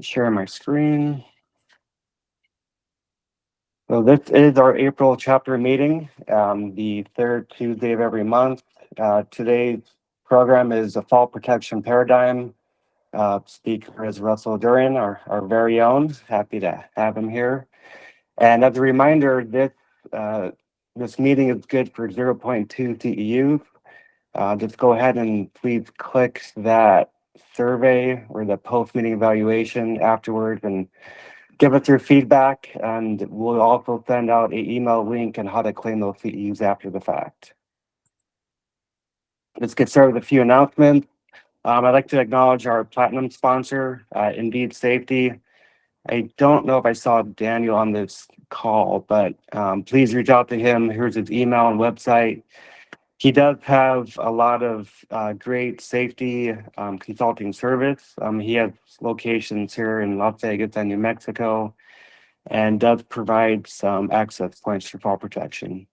Share my screen. So this is our April chapter meeting, the third Tuesday of every month. Today's program is a fall protection paradigm. Speaker is Russell Duren, our very own. Happy to have him here. And as a reminder, this meeting is good for 0.2 TEU. Just go ahead and please click that survey or the post-meeting evaluation afterwards and give us your feedback, and we'll also send out an email link on how to claim those CEUs after the fact. Let's get started with a few announcements. I'd like to acknowledge our platinum sponsor, Indeed Safety. I don't know if I saw Daniel on this call, but please reach out to him. Here's his email and website. He does have a lot of great safety consulting service. He has locations here in Las Vegas and New Mexico, and does provide some access points for fall protection.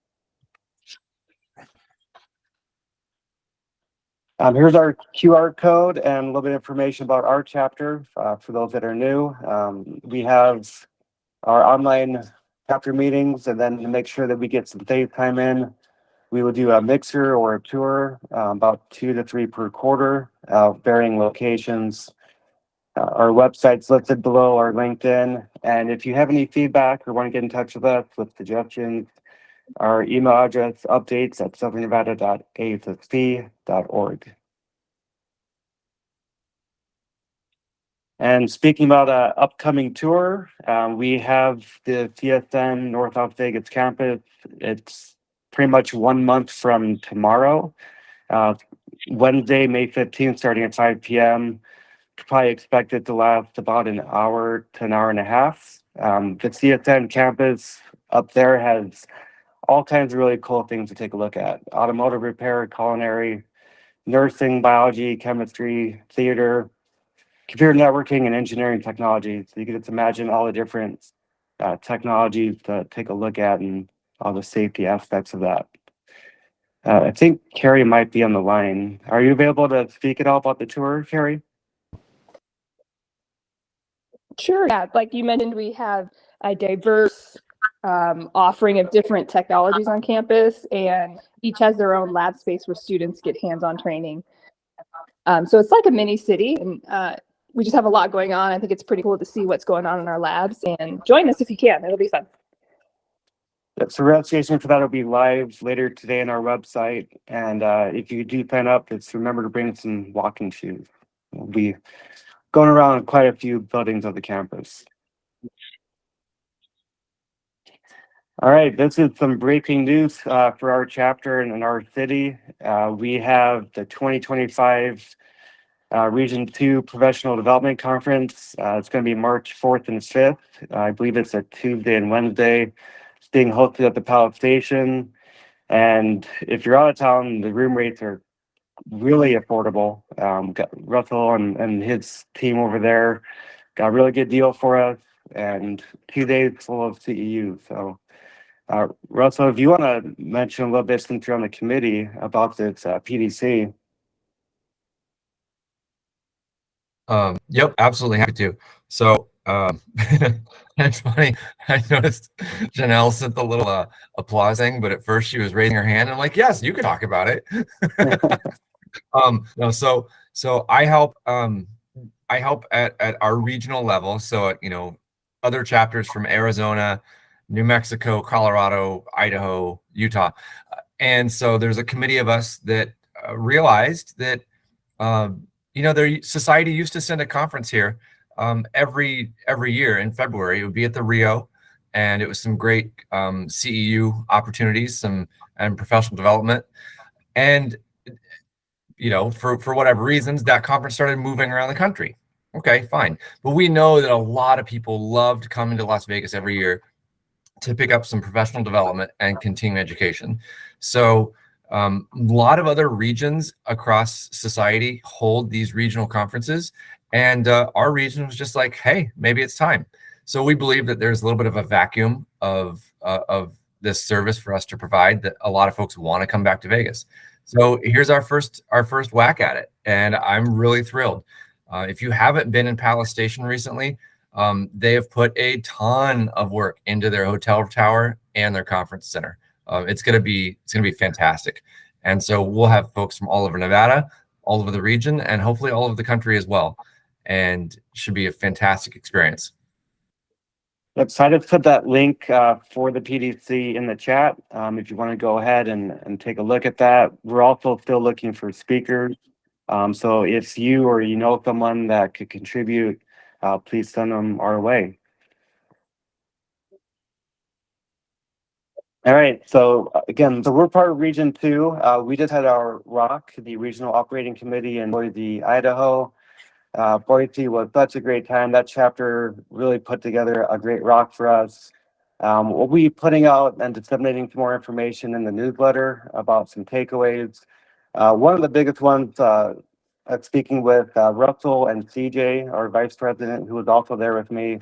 Here's our QR code and a little bit of information about our chapter for those that are new. We have our online chapter meetings, and then to make sure that we get some save time in, we will do a mixer or a tour, about 2 to 3 per quarter, varying locations. Our website's listed below, our LinkedIn. And if you have any feedback or want to get in touch with us with suggestions, our email address updates at southernnevada.assp.org. And speaking about an upcoming tour, we have the CSN North Las Vegas campus. It's pretty much 1 month from tomorrow, Wednesday, May 15th, starting at 5 p.m. Probably expect it to last about an hour to an hour and a half. The CSN campus up there has all kinds of really cool things to take a look at: automotive repair, culinary, nursing, biology, chemistry, theater, computer networking, and engineering technology. So you can just imagine all the different technologies to take a look at and all the safety aspects of that. I think Carrie might be on the line. Are you available to speak at all about the tour, Carrie? Sure. Yeah, like you mentioned, we have a diverse offering of different technologies on campus, and each has their own lab space where students get hands-on training. So it's like a mini city, and we just have a lot going on. I think it's pretty cool to see what's going on in our labs, and join us if you can. It'll be fun. So registration for that will be live later today on our website. And if you do sign up, just remember to bring some walking shoes. We'll be going around quite a few buildings of the campus. All right, this is some breaking news for our chapter and in our city. We have the 2025 Region 2 Professional Development Conference. It's going to be March 4th and 5th. I believe it's a Tuesday and Wednesday. It's being hosted at the Palace Station. And if you're out of town, the room rates are really affordable. Russell and his team over there got a really good deal for us, and 2 days full of CEU. So, Russell, if you want to mention a little bit since you're on the committee about this PDC. Yep, absolutely happy to. So it's funny. I noticed Janelle sent the little applause thing, but at first she was raising her hand. And I'm like, yes, you can talk about it. No, so I help at our regional level. So other chapters from Arizona, New Mexico, Colorado, Idaho, Utah, and so there's a committee of us that realized that their society used to send a conference here every year in February. It would be at the Rio, and it was some great CEU opportunities, and professional development. And for whatever reasons, that conference started moving around the country. Okay, fine. But we know that a lot of people loved coming to Las Vegas every year to pick up some professional development and continuing education. So a lot of other regions across society hold these regional conferences, and our region was just like, hey, maybe it's time. So we believe that there's a little bit of a vacuum of this service for us to provide, that a lot of folks want to come back to Vegas. So here's our first whack at it, and I'm really thrilled. If you haven't been in Palace Station recently, they have put a ton of work into their hotel tower and their conference center. It's gonna be fantastic. And so we'll have folks from all over Nevada, all over the region, and hopefully all over the country as well. And should be a fantastic experience. Excited to put that link for the PDC in the chat if you want to go ahead and take a look at that. We're also still looking for speakers. So if you or you know someone that could contribute, please send them our way. All right, so again, so we're part of Region 2. We just had our ROC, the Regional Operating Committee in Boise, Idaho. Boise was such a great time. That chapter really put together a great ROC for us. We'll be putting out and disseminating some more information in the newsletter about some takeaways. One of the biggest ones, speaking with Russell and CJ, our vice president, who was also there with me,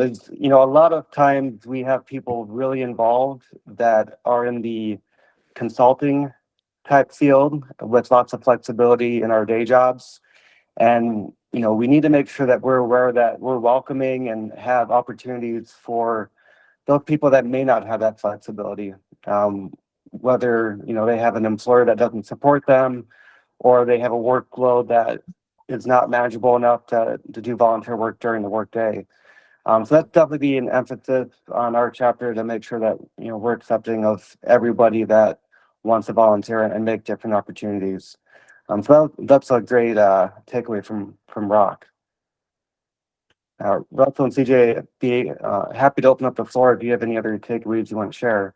is, a lot of times we have people really involved that are in the consulting type field with lots of flexibility in our day jobs. And, we need to make sure that we're aware that we're welcoming and have opportunities for those people that may not have that flexibility. Whether, they have an employer that doesn't support them, or they have a workload that is not manageable enough to do volunteer work during the workday. So that's definitely be an emphasis on our chapter to make sure that, we're accepting of everybody that wants to volunteer and make different opportunities. So that's a great takeaway from ROC. Russell and CJ, be happy to open up the floor if you have any other takeaways you want to share.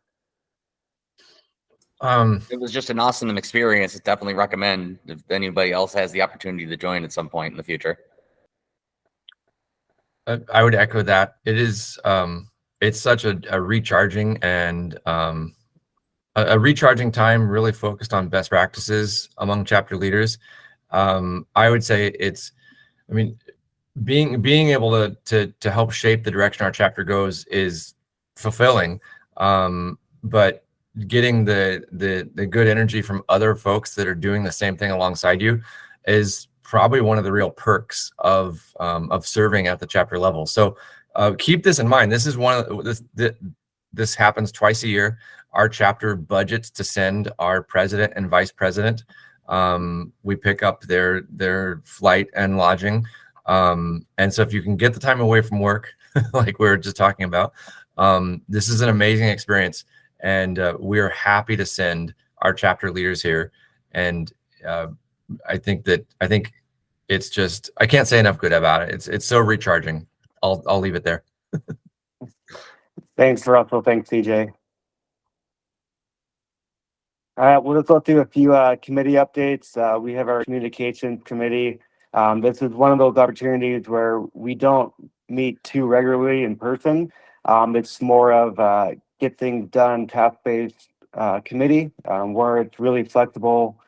It was just an awesome experience. Definitely recommend if anybody else has the opportunity to join at some point in the future. I would echo that. It is it's such a recharging and a recharging time, really focused on best practices among chapter leaders. I would say being able to help shape the direction our chapter goes is fulfilling. But getting the good energy from other folks that are doing the same thing alongside you is probably one of the real perks of serving at the chapter level. So keep this in mind. This is this happens twice a year. Our chapter budgets to send our president and vice president. We pick up their flight and lodging. And so if you can get the time away from work, like we were just talking about, this is an amazing experience. And we're happy to send our chapter leaders here. And I think it's just, I can't say enough good about it. It's so recharging. I'll leave it there. Thanks, Russell. Thanks, CJ. All right, we'll just go through a few committee updates. We have our communications committee. This is one of those opportunities where we don't meet too regularly in person. It's more of get things done, task-based committee where it's really flexible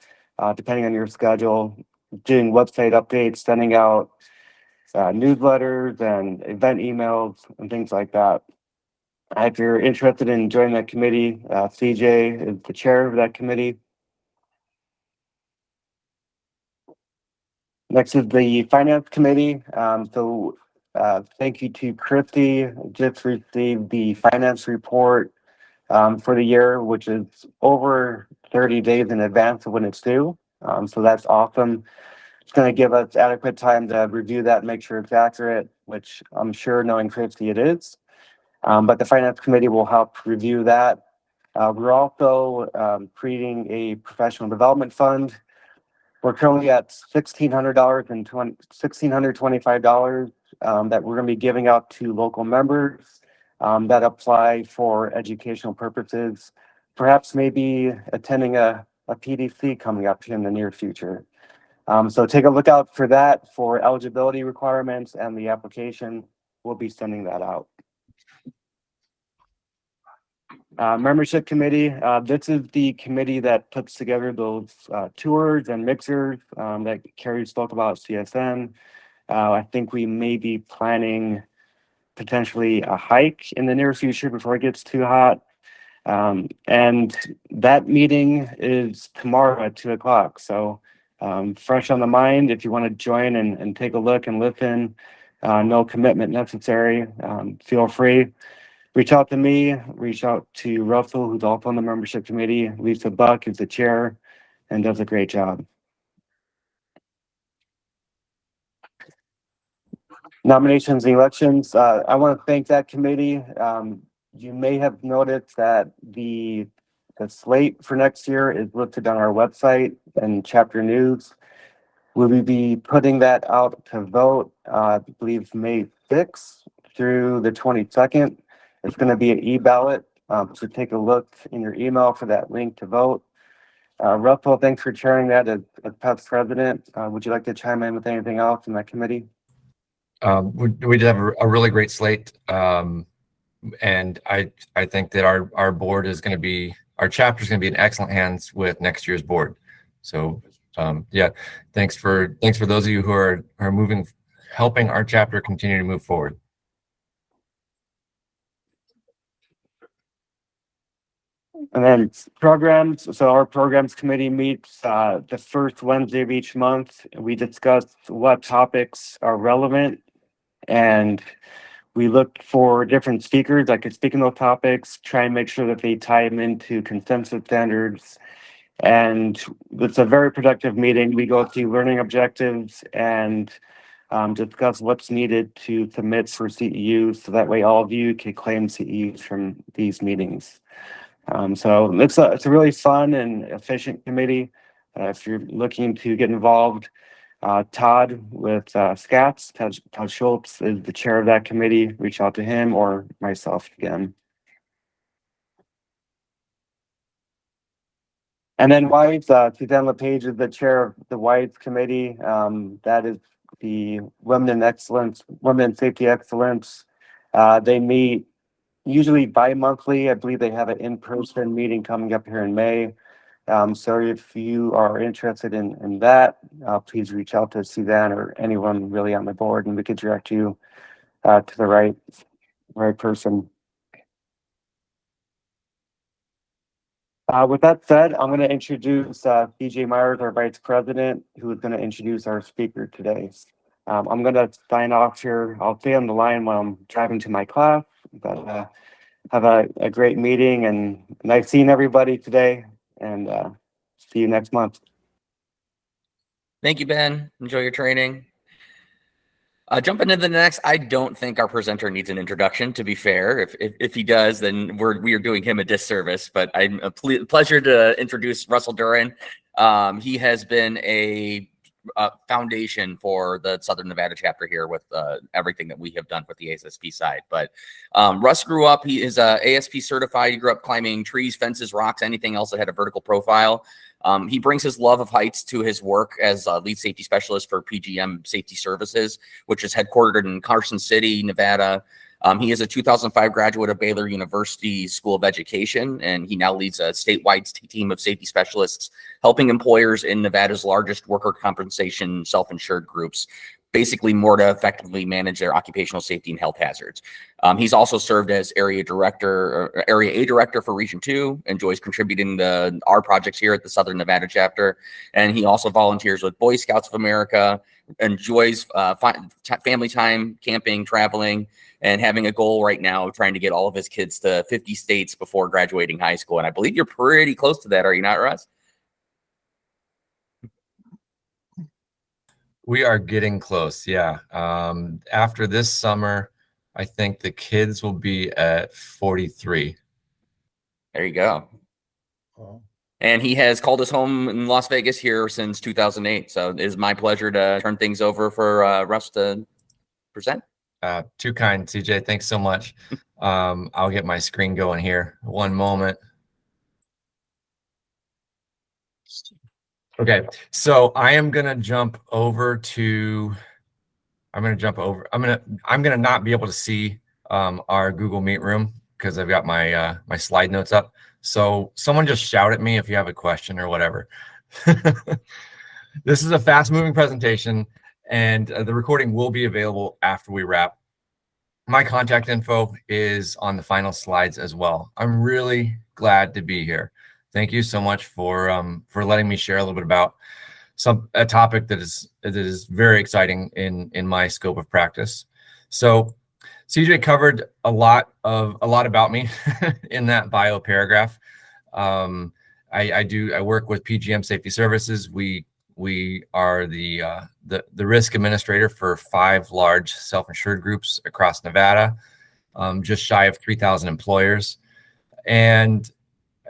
depending on your schedule, doing website updates, sending out newsletters and event emails and things like that. If you're interested in joining that committee, CJ is the chair of that committee. Next is the finance committee. Thank you to Christy. Just received the finance report for the year, which is over 30 days in advance of when it's due. So that's awesome. It's going to give us adequate time to review that and make sure it's accurate, which I'm sure, knowing Christy, it is. But the finance committee will help review that. We're also creating a professional development fund. We're currently at $1,625 that we're going to be giving out to local members that apply for educational purposes, perhaps maybe attending a PDC coming up in the near future. So take a look out for that for eligibility requirements and the application. We'll be sending that out. Membership committee. This is the committee that puts together those tours and mixers that Carrie spoke about, CSN. I think we may be planning potentially a hike in the near future before it gets too hot. And that meeting is tomorrow at 2:00. So fresh on the mind. If you want to join and take a look and listen, no commitment necessary. Feel free. Reach out to me, reach out to Russell, who's also on the membership committee. Lisa Buck is the chair and does a great job. Nominations and elections. I want to thank that committee. You may have noticed that the slate for next year is listed on our website and chapter news. We'll be putting that out to vote, I believe May 6th through the 22nd. It's going to be an e-ballot. So take a look in your email for that link to vote. Russell, thanks for chairing that as past president. Would you like to chime in with anything else in that committee? We did have a really great slate. And I think that our board is going to be, our chapter is going to be in excellent hands with next year's board. So yeah, thanks for those of you who are helping our chapter continue to move forward. And then programs. So our programs committee meets the first Wednesday of each month. We discuss what topics are relevant, and we look for different speakers that could speak on those topics, try and make sure that they tie them into consensus standards. And it's a very productive meeting. We go through learning objectives and discuss what's needed to submit for CEUs, so that way all of you can claim CEUs from these meetings. So it's a really fun and efficient committee. If you're looking to get involved, Todd with SCATS, Todd Schultz is the chair of that committee. Reach out to him or myself again. And then WISE, Suzanne LePage is the chair of the WISE committee. That is the Women in Excellence, Women in Safety Excellence. They meet usually bi-monthly. I believe they have an in-person meeting coming up here in May. So if you are interested in that, please reach out to Suzanne or anyone really on the board, and we could direct you to the right person. With that said, I'm going to introduce BJ Myers, our vice president, who is going to introduce our speaker today. I'm going to sign off here. I'll stay on the line while I'm driving to my class, but have a great meeting and nice seeing everybody today, and see you next month. Thank you, Ben. Enjoy your training. Jumping into the next, I don't think our presenter needs an introduction, to be fair. If he does, then we are doing him a disservice, but I'm a pleasure to introduce Russell Duren. He has been a foundation for the Southern Nevada chapter here with everything that we have done with the ASSP side. But Russ grew up, he is ASP certified. He grew up climbing trees, fences, rocks, anything else that had a vertical profile. He brings his love of heights to his work as a lead safety specialist for PGM Safety Services, which is headquartered in Carson City, Nevada. He is a 2005 graduate of Baylor University School of Education, and he now leads a statewide team of safety specialists helping employers in Nevada's largest worker compensation self-insured groups basically more to effectively manage their occupational safety and health hazards. He's also served as Area A Director for Region 2, enjoys contributing to our projects here at the Southern Nevada chapter, and he also volunteers with Boy Scouts of America, enjoys family time, camping, traveling, and having a goal right now of trying to get all of his kids to 50 states before graduating high school. And I believe you're pretty close to that, are you not, Russ? We are getting close, yeah. After this summer, I think the kids will be at 43. There you go. Oh. And he has called us home in Las Vegas here since 2008. So it is my pleasure to turn things over for Russ to present. Too kind, CJ. Thanks so much. I'll get my screen going here. One moment. Okay, so I'm gonna not be able to see our Google Meet room because I've got my my slide notes up. So someone just shout at me if you have a question or whatever. This is a fast-moving presentation, and the recording will be available after we wrap. My contact info is on the final slides as well. I'm really glad to be here. Thank you so much for letting me share a little bit about a topic that is very exciting in my scope of practice. So CJ covered a lot about me in that bio paragraph. I work with PGM Safety Services. We are the risk administrator for 5 large self-insured groups across Nevada, just shy of 3,000 employers, and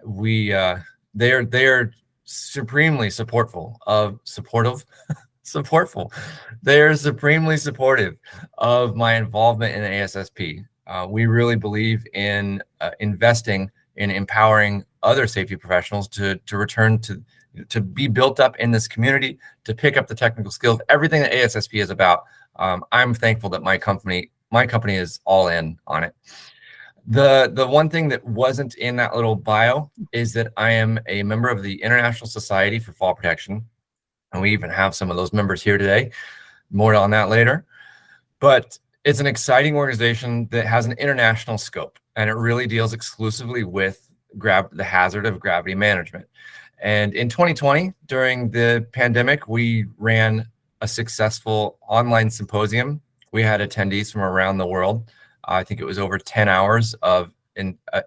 they are supremely supportive. They are supremely supportive of my involvement in ASSP. We really believe in investing in empowering other safety professionals to return to be built up in this community, to pick up the technical skills, everything that ASSP is about. I'm thankful that my company is all in on it. The one thing that wasn't in that little bio is that I am a member of the International Society for Fall Protection, and we even have some of those members here today. More on that later. But it's an exciting organization that has an international scope, and it really deals exclusively with the hazard of gravity management. And in 2020, during the pandemic, we ran a successful online symposium. We had attendees from around the world. I think it was over 10 hours of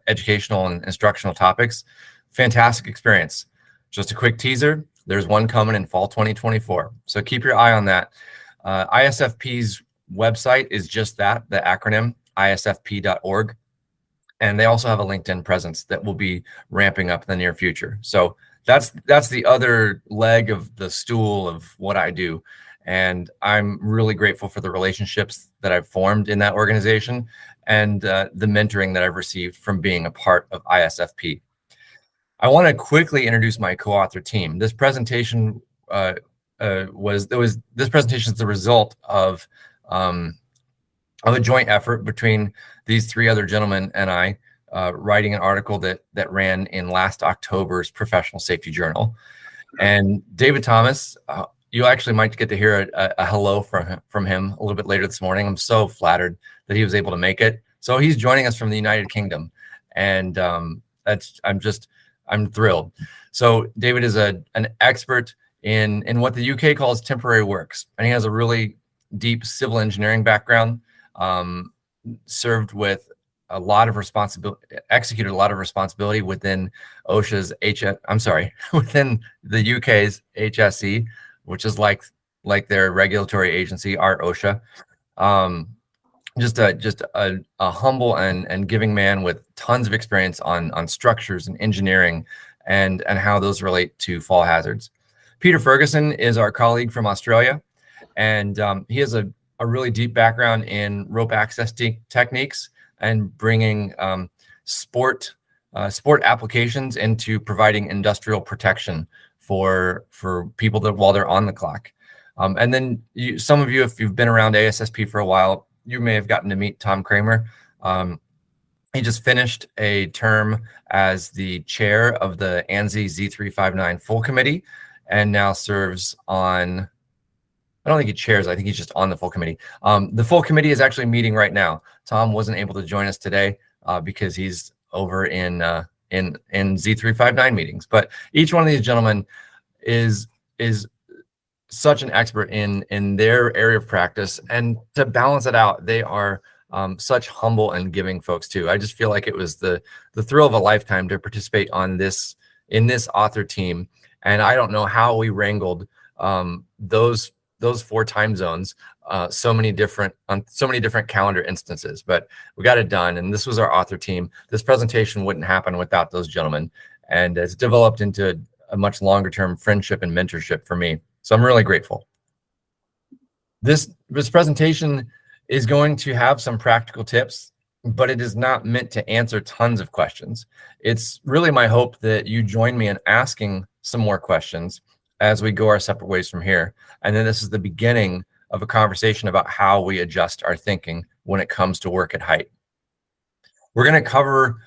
educational and instructional topics. Fantastic experience. Just a quick teaser, there's one coming in fall 2024. So keep your eye on that. ISFP's website is just that, the acronym, isfp.org. And they also have a LinkedIn presence that will be ramping up in the near future. So that's the other leg of the stool of what I do. And I'm really grateful for the relationships that I've formed in that organization and the mentoring that I've received from being a part of ISFP. I want to quickly introduce my co-author team. This presentation was the result of a joint effort between these 3 other gentlemen and I, writing an article that ran in last October's Professional Safety Journal. And David Thomas, you actually might get to hear a hello from him a little bit later this morning. I'm so flattered that he was able to make it. So he's joining us from the United Kingdom, and I'm thrilled. So David is an expert in what the UK calls temporary works, and he has a really deep civil engineering background. Served with a lot of responsibility, executed a lot of responsibility within within the UK's HSE, which is like their regulatory agency, our OSHA. Just a humble and giving man with tons of experience on structures and engineering and how those relate to fall hazards. Peter Ferguson is our colleague from Australia, and he has a really deep background in rope access techniques and bringing sport applications into providing industrial protection for people that while they're on the clock. And then some of you, if you've been around ASSP for a while, you may have gotten to meet Tom Kramer. He just finished a term as the chair of the ANSI Z359 full committee and now serves on, I don't think he chairs, I think he's just on the full committee. The full committee is actually meeting right now. Tom wasn't able to join us today because he's over in Z359 meetings. But each one of these gentlemen is such an expert in their area of practice, and to balance it out, they are such humble and giving folks too. I just feel like it was the thrill of a lifetime to participate in this author team, and I don't know how we wrangled those 4 time zones, so many different calendar instances, but we got it done. And this was our author team. This presentation wouldn't happen without those gentlemen, and it's developed into a much longer term friendship and mentorship for me. So I'm really grateful. This presentation is going to have some practical tips, but it is not meant to answer tons of questions. It's really my hope that you join me in asking some more questions as we go our separate ways from here. And then this is the beginning of a conversation about how we adjust our thinking when it comes to work at height. We're going to cover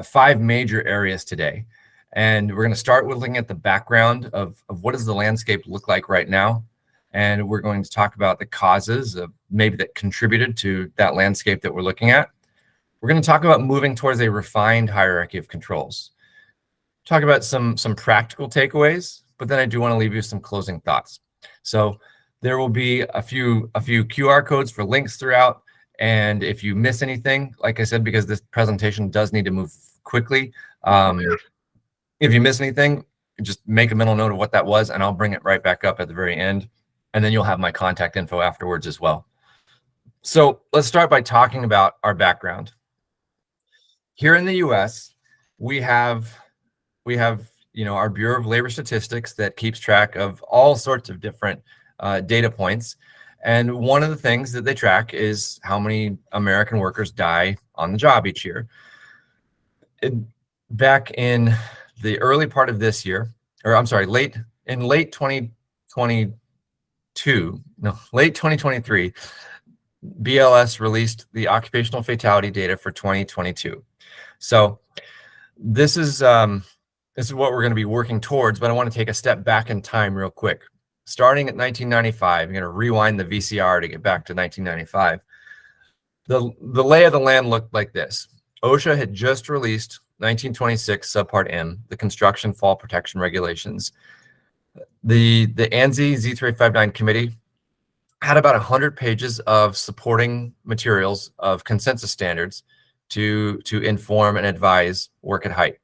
5 major areas today. And we're going to start with looking at the background of what does the landscape look like right now. And we're going to talk about the causes of maybe that contributed to that landscape that we're looking at. We're going to talk about moving towards a refined hierarchy of controls. Talk about some practical takeaways but then I do want to leave you some closing thoughts. So there will be a few QR codes for links throughout. And if you miss anything, like I said, because this presentation does need to move quickly, if you miss anything, just make a mental note of what that was, and I'll bring it right back up at the very end. And then you'll have my contact info afterwards as well. So let's start by talking about our background. Here in the US, we have our Bureau of Labor Statistics that keeps track of all sorts of different data points. And one of the things that they track is how many American workers die on the job each year. Back in the early part of this year, or I'm sorry, late 2023, BLS released the occupational fatality data for 2022. So this is what we're going to be working towards, but I want to take a step back in time real quick. Starting at 1995, I'm going to rewind the VCR to get back to 1995. The lay of the land looked like this. OSHA had just released 1926 Subpart M, the Construction Fall Protection Regulations. The ANSI Z359 committee had about 100 pages of supporting materials of consensus standards to inform and advise work at height.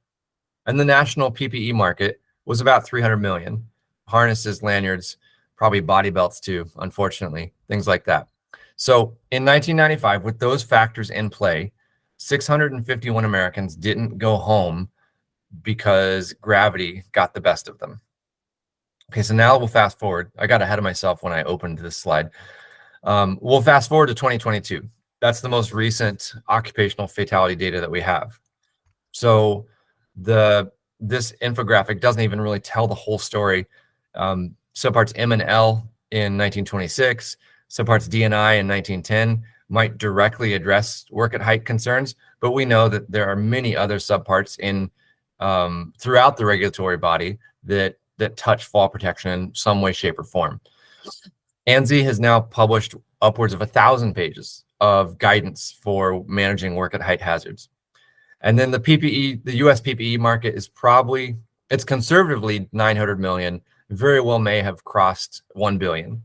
And the national PPE market was about 300 million. Harnesses, lanyards, probably body belts too, unfortunately, things like that. So in 1995, with those factors in play, 651 Americans didn't go home because gravity got the best of them. Okay, so now we'll fast forward. I got ahead of myself when I opened this slide. We'll fast forward to 2022. That's the most recent occupational fatality data that we have. So this infographic doesn't even really tell the whole story. Subparts M and L in 1926, subparts D and I in 1910 might directly address work at height concerns, but we know that there are many other subparts in throughout the regulatory body that touch fall protection in some way, shape, or form. ANSI has now published upwards of 1,000 pages of guidance for managing work at height hazards. And then the PPE, the US PPE market is it's conservatively 900 million, very well may have crossed 1 billion.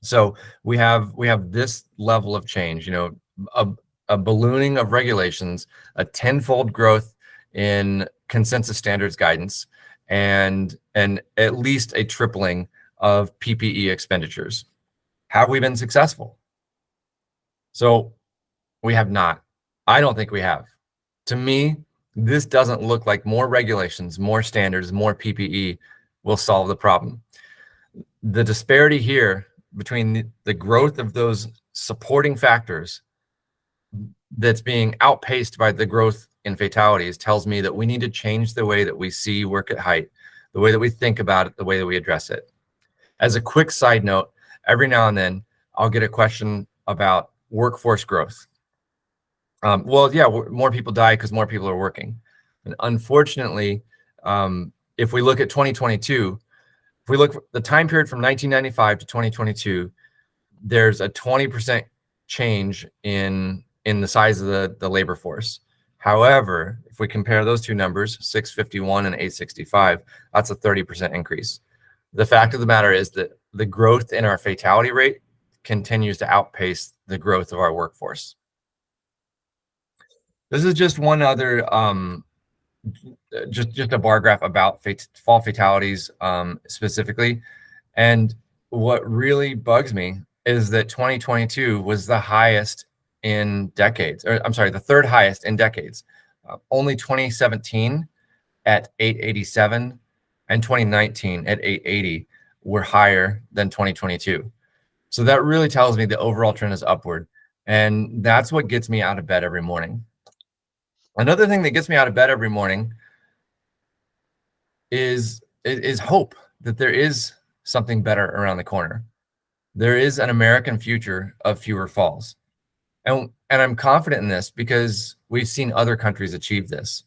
So we have this level of change, a ballooning of regulations, a tenfold growth in consensus standards guidance, and at least a tripling of PPE expenditures. Have we been successful? So we have not. I don't think we have. To me, this doesn't look like more regulations, more standards, more PPE will solve the problem. The disparity here between the growth of those supporting factors that's being outpaced by the growth in fatalities tells me that we need to change the way that we see work at height, the way that we think about it, the way that we address it. As a quick side note, every now and then I'll get a question about workforce growth. Well, yeah, more people die because more people are working. And unfortunately, if we look at 2022, if we look at the time period from 1995 to 2022, there's a 20% change in the size of the labor force. However, if we compare those two numbers, 651 and 865, that's a 30% increase. The fact of the matter is that the growth in our fatality rate continues to outpace the growth of our workforce. This is just one other, just a bar graph about fall fatalities specifically. And what really bugs me is that 2022 was the highest in decades, or I'm sorry, the third highest in decades. Only 2017 at 887 and 2019 at 880 were higher than 2022. So that really tells me the overall trend is upward. And that's what gets me out of bed every morning. Another thing that gets me out of bed every morning is hope that there is something better around the corner. There is an American future of fewer falls. And I'm confident in this because we've seen other countries achieve this.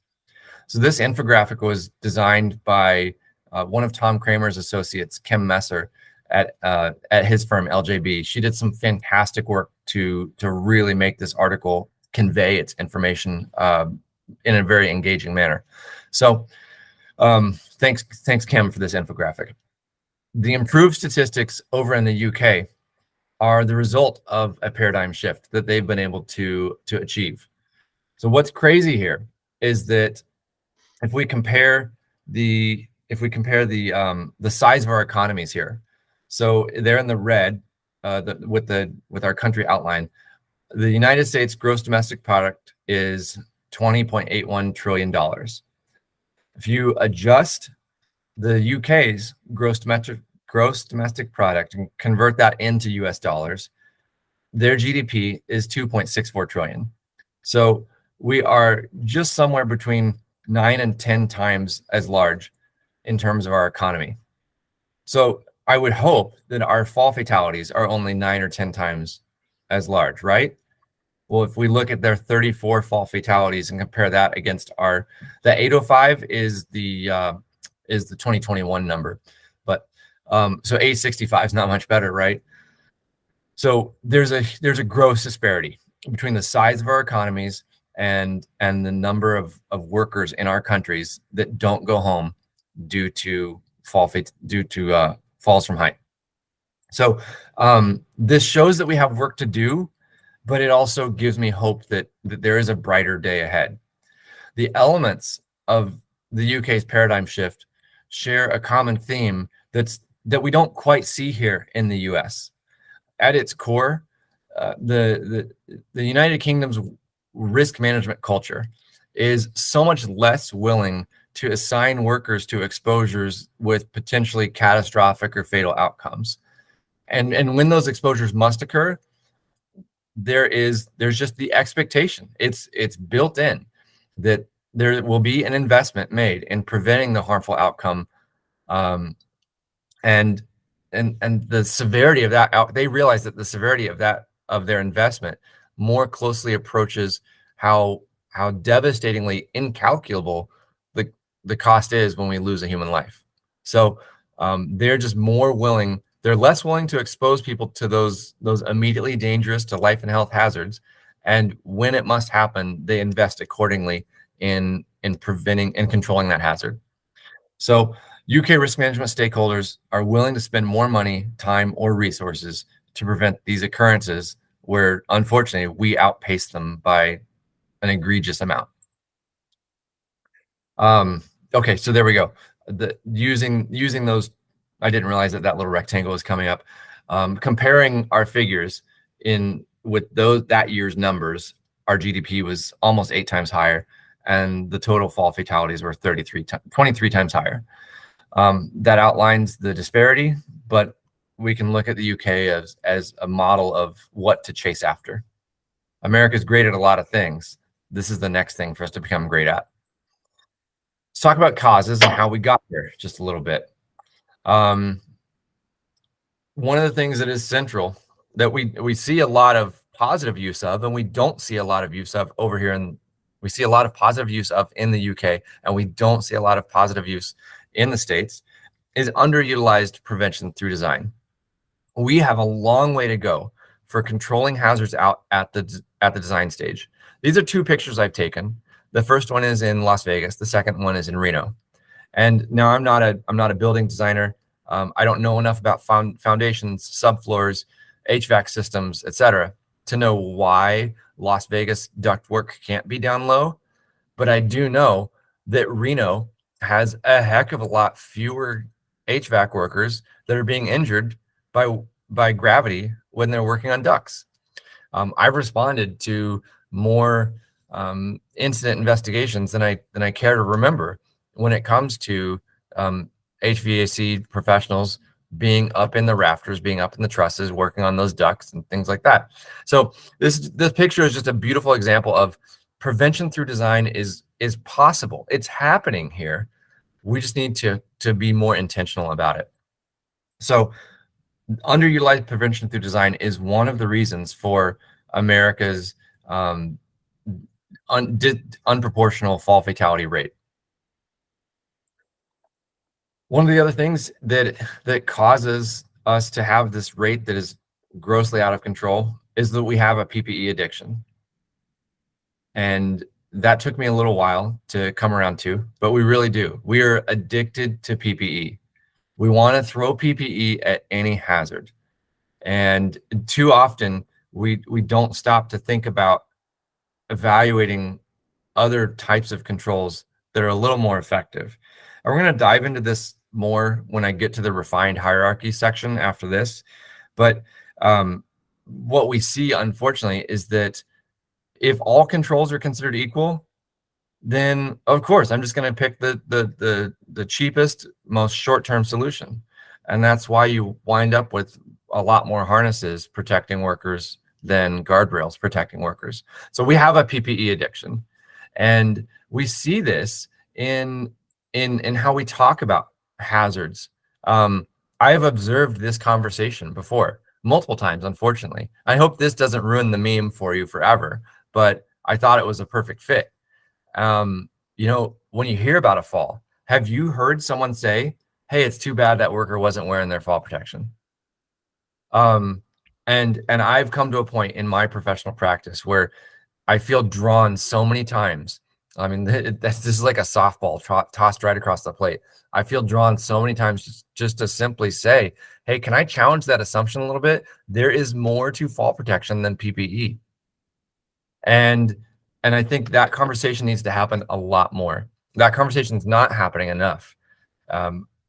So this infographic was designed by one of Tom Kramer's associates, Kim Messer, at his firm LJB. She did some fantastic work to really make this article convey its information in a very engaging manner. So Thanks, Cam, for this infographic. The improved statistics over in the UK are the result of a paradigm shift that they've been able to achieve. So what's crazy here is that if we compare the size of our economies here, so they're in the red with our country outline. The United States gross domestic product is $20.81 trillion. If you adjust the UK's gross domestic product and convert that into US dollars, their GDP is 2.64 trillion. So we are just somewhere between 9 and 10 times as large in terms of our economy. So I would hope that our fall fatalities are only 9 or 10 times as large, right? Well, if we look at their 34 fall fatalities and compare that against the 805 is the 2021 number, but so 865 is not much better, right? So there's a gross disparity between the size of our economies and the number of workers in our countries that don't go home due to falls from height. So this shows that we have work to do, but it also gives me hope that there is a brighter day ahead. The elements of the UK's paradigm shift share a common theme that we don't quite see here in the US. At its core, the United Kingdom's risk management culture is so much less willing to assign workers to exposures with potentially catastrophic or fatal outcomes. And when those exposures must occur, there's just the expectation. It's built in that there will be an investment made in preventing the harmful outcome, and the severity of that. They realize that the severity of their investment more closely approaches how devastatingly incalculable the cost is when we lose a human life. So they're just more willing. They're less willing to expose people to those immediately dangerous to life and health hazards, and when it must happen, they invest accordingly in preventing and controlling that hazard. So UK risk management stakeholders are willing to spend more money, time, or resources to prevent these occurrences where, unfortunately, we outpace them by an egregious amount. Okay, so there we go. Using those, I didn't realize that little rectangle was coming up. Comparing our figures with that year's numbers, our GDP was almost 8 times higher, and the total fall fatalities were 23 times higher. That outlines the disparity, but we can look at the UK as a model of what to chase after. America's great at a lot of things. This is the next thing for us to become great at. Let's talk about causes and how we got there just a little bit. One of the things that is central that we see a lot of positive use of, and we don't see a lot of use of over here, and we see a lot of positive use of in the UK, and we don't see a lot of positive use in the States, is underutilized prevention through design. We have a long way to go for controlling hazards out at the design stage. These are 2 pictures I've taken. The first one is in Las Vegas. The second one is in Reno. And now I'm not a building designer. I don't know enough about foundations, subfloors, HVAC systems, etc., to know why Las Vegas ductwork can't be down low. But I do know that Reno has a heck of a lot fewer HVAC workers that are being injured by gravity when they're working on ducts. I've responded to more incident investigations than I care to remember when it comes to HVAC professionals being up in the rafters, being up in the trusses, working on those ducts and things like that. So this picture is just a beautiful example of prevention through design is possible. It's happening here. We just need to be more intentional about it. So underutilized prevention through design is one of the reasons for America's unproportional fall fatality rate. One of the other things that causes us to have this rate that is grossly out of control is that we have a PPE addiction. And that took me a little while to come around to, but we really do. We are addicted to PPE. We want to throw PPE at any hazard. And too often we don't stop to think about evaluating other types of controls that are a little more effective. And we're going to dive into this more when I get to the refined hierarchy section after this. But what we see, unfortunately, is that if all controls are considered equal, then of course I'm just going to pick the cheapest, most short-term solution. And that's why you wind up with a lot more harnesses protecting workers than guardrails protecting workers. So we have a PPE addiction, and we see this in how we talk about hazards. I have observed this conversation before multiple times, unfortunately. I hope this doesn't ruin the meme for you forever, but I thought it was a perfect fit. You know, when you hear about a fall, have you heard someone say, "Hey, it's too bad that worker wasn't wearing their fall protection"? And I've come to a point in my professional practice where I feel drawn so many times. I mean, this is like a softball tossed right across the plate. I feel drawn so many times just to simply say, "Hey, can I challenge that assumption a little bit? There is more to fall protection than PPE." And I think that conversation needs to happen a lot more. That conversation is not happening enough.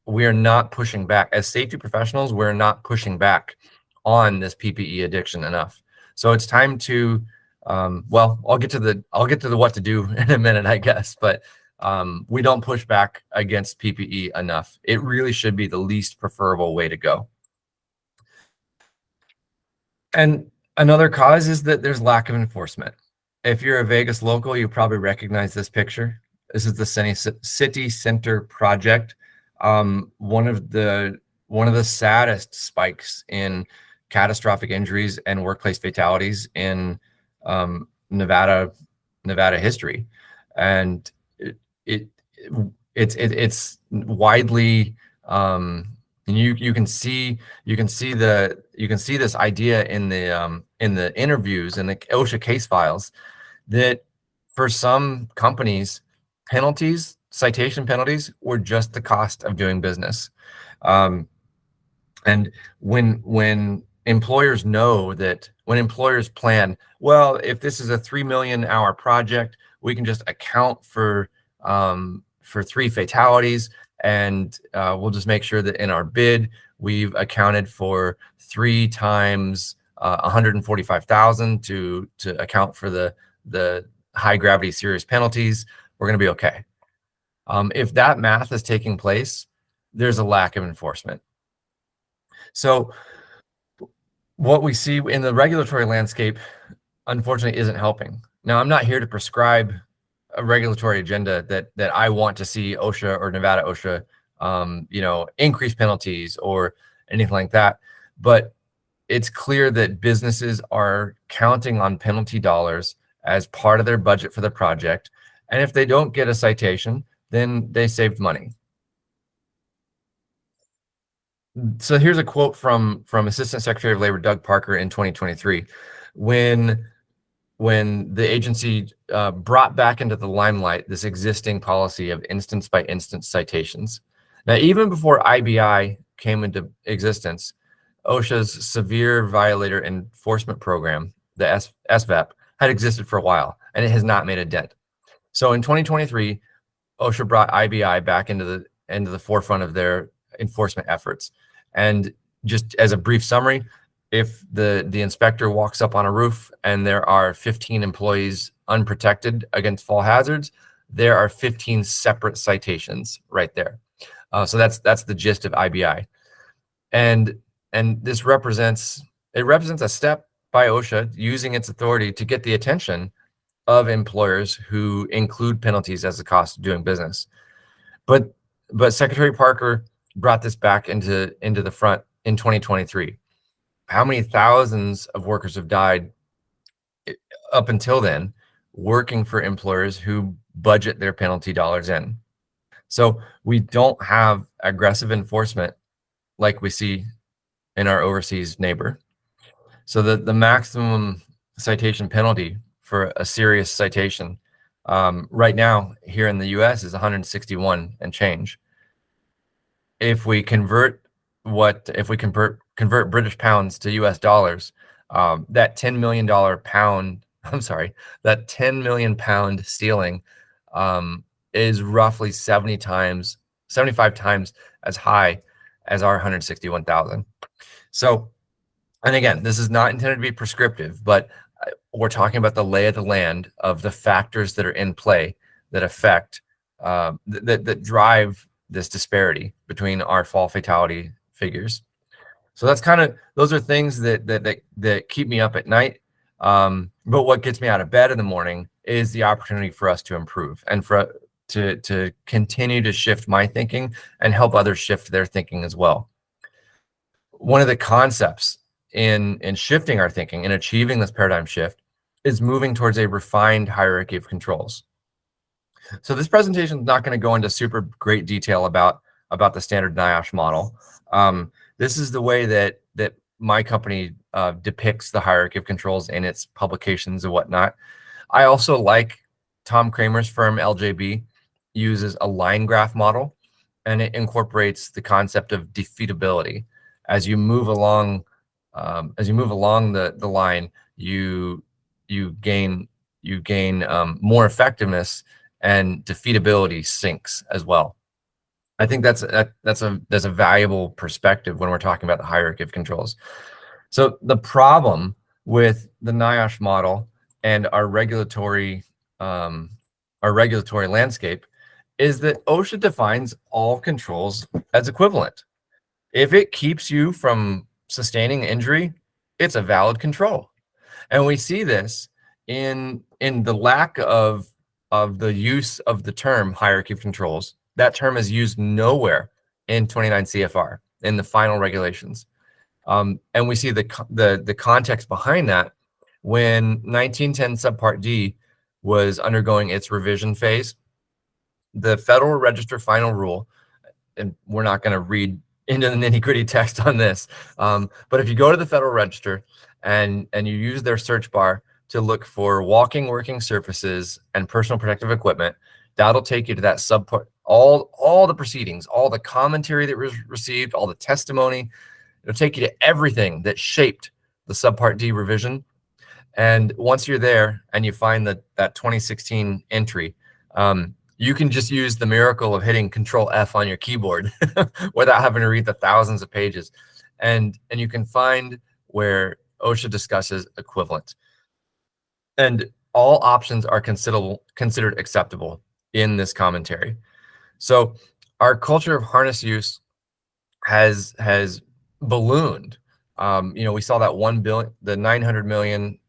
We are not pushing back as safety professionals. We're not pushing back on this PPE addiction enough. So it's time to, well, I'll get to the what to do in a minute, I guess. But we don't push back against PPE enough. It really should be the least preferable way to go. And another cause is that there's lack of enforcement. If you're a Vegas local, you probably recognize this picture. This is the City Center project. One of the saddest spikes in catastrophic injuries and workplace fatalities in Nevada history, and it's widely. And you can see this idea in the interviews and the OSHA case files that for some companies, citation penalties were just the cost of doing business. And when employers know that, when employers plan, well, if this is a 3 million hour project, we can just account for 3 fatalities, and we'll just make sure that in our bid we've accounted for 3 times 145,000 to account for the high gravity serious penalties. We're going to be okay. If that math is taking place, there's a lack of enforcement. So what we see in the regulatory landscape, unfortunately, isn't helping. Now, I'm not here to prescribe a regulatory agenda that I want to see OSHA or Nevada OSHA, increase penalties or anything like that. But it's clear that businesses are counting on penalty dollars as part of their budget for the project. And if they don't get a citation, then they saved money. So here's a quote from Assistant Secretary of Labor Doug Parker in 2023, when the agency brought back into the limelight this existing policy of instance by instance citations. Now, even before IBI came into existence, OSHA's Severe Violator Enforcement Program, the SVEP, had existed for a while, and it has not made a dent. So in 2023, OSHA brought IBI back into the forefront of their enforcement efforts. And just as a brief summary, if the inspector walks up on a roof and there are 15 employees unprotected against fall hazards, there are 15 separate citations right there. So that's the gist of IBI. And this represents a step by OSHA using its authority to get the attention of employers who include penalties as the cost of doing business. But Secretary Parker brought this back into the front in 2023. How many thousands of workers have died up until then working for employers who budget their penalty dollars in? So we don't have aggressive enforcement like we see in our overseas neighbor. So the maximum citation penalty for a serious citation right now here in the US is 161 and change. If we convert British pounds to US dollars, that $10 million pound, I'm sorry, that 10 million pound stealing is roughly 75 times as high as our 161,000. So, and again, this is not intended to be prescriptive, but we're talking about the lay of the land of the factors that are in play that affect, that drive this disparity between our fall fatality figures. So that's kind of, those are things that keep me up at night. But what gets me out of bed in the morning is the opportunity for us to improve and to continue to shift my thinking and help others shift their thinking as well. One of the concepts in shifting our thinking and achieving this paradigm shift is moving towards a refined hierarchy of controls. So this presentation is not going to go into super great detail about the standard NIOSH model. This is the way that my company depicts the hierarchy of controls in its publications and whatnot. I also like Tom Kramer's firm LJB uses a line graph model, and it incorporates the concept of defeatability. As you move along the line, you gain more effectiveness, and defeatability sinks as well. I think that's a valuable perspective when we're talking about the hierarchy of controls. So the problem with the NIOSH model and our regulatory landscape is that OSHA defines all controls as equivalent. If it keeps you from sustaining injury, it's a valid control. And we see this in the lack of the use of the term hierarchy of controls. That term is used nowhere in 29 CFR in the final regulations. And we see the context behind that when 1910 subpart D was undergoing its revision phase. The Federal Register final rule, and we're not going to read into the nitty-gritty text on this, but if you go to the Federal Register and you use their search bar to look for walking working surfaces and personal protective equipment, that'll take you to that subpart, all the proceedings, all the commentary that was received, all the testimony. It'll take you to everything that shaped the subpart D revision. And once you're there and you find that 2016 entry, you can just use the miracle of hitting Control F on your keyboard without having to read the thousands of pages. And you can find where OSHA discusses equivalent. And all options are considered acceptable in this commentary. So our culture of harness use has ballooned. We saw that 1 billion, the 900 million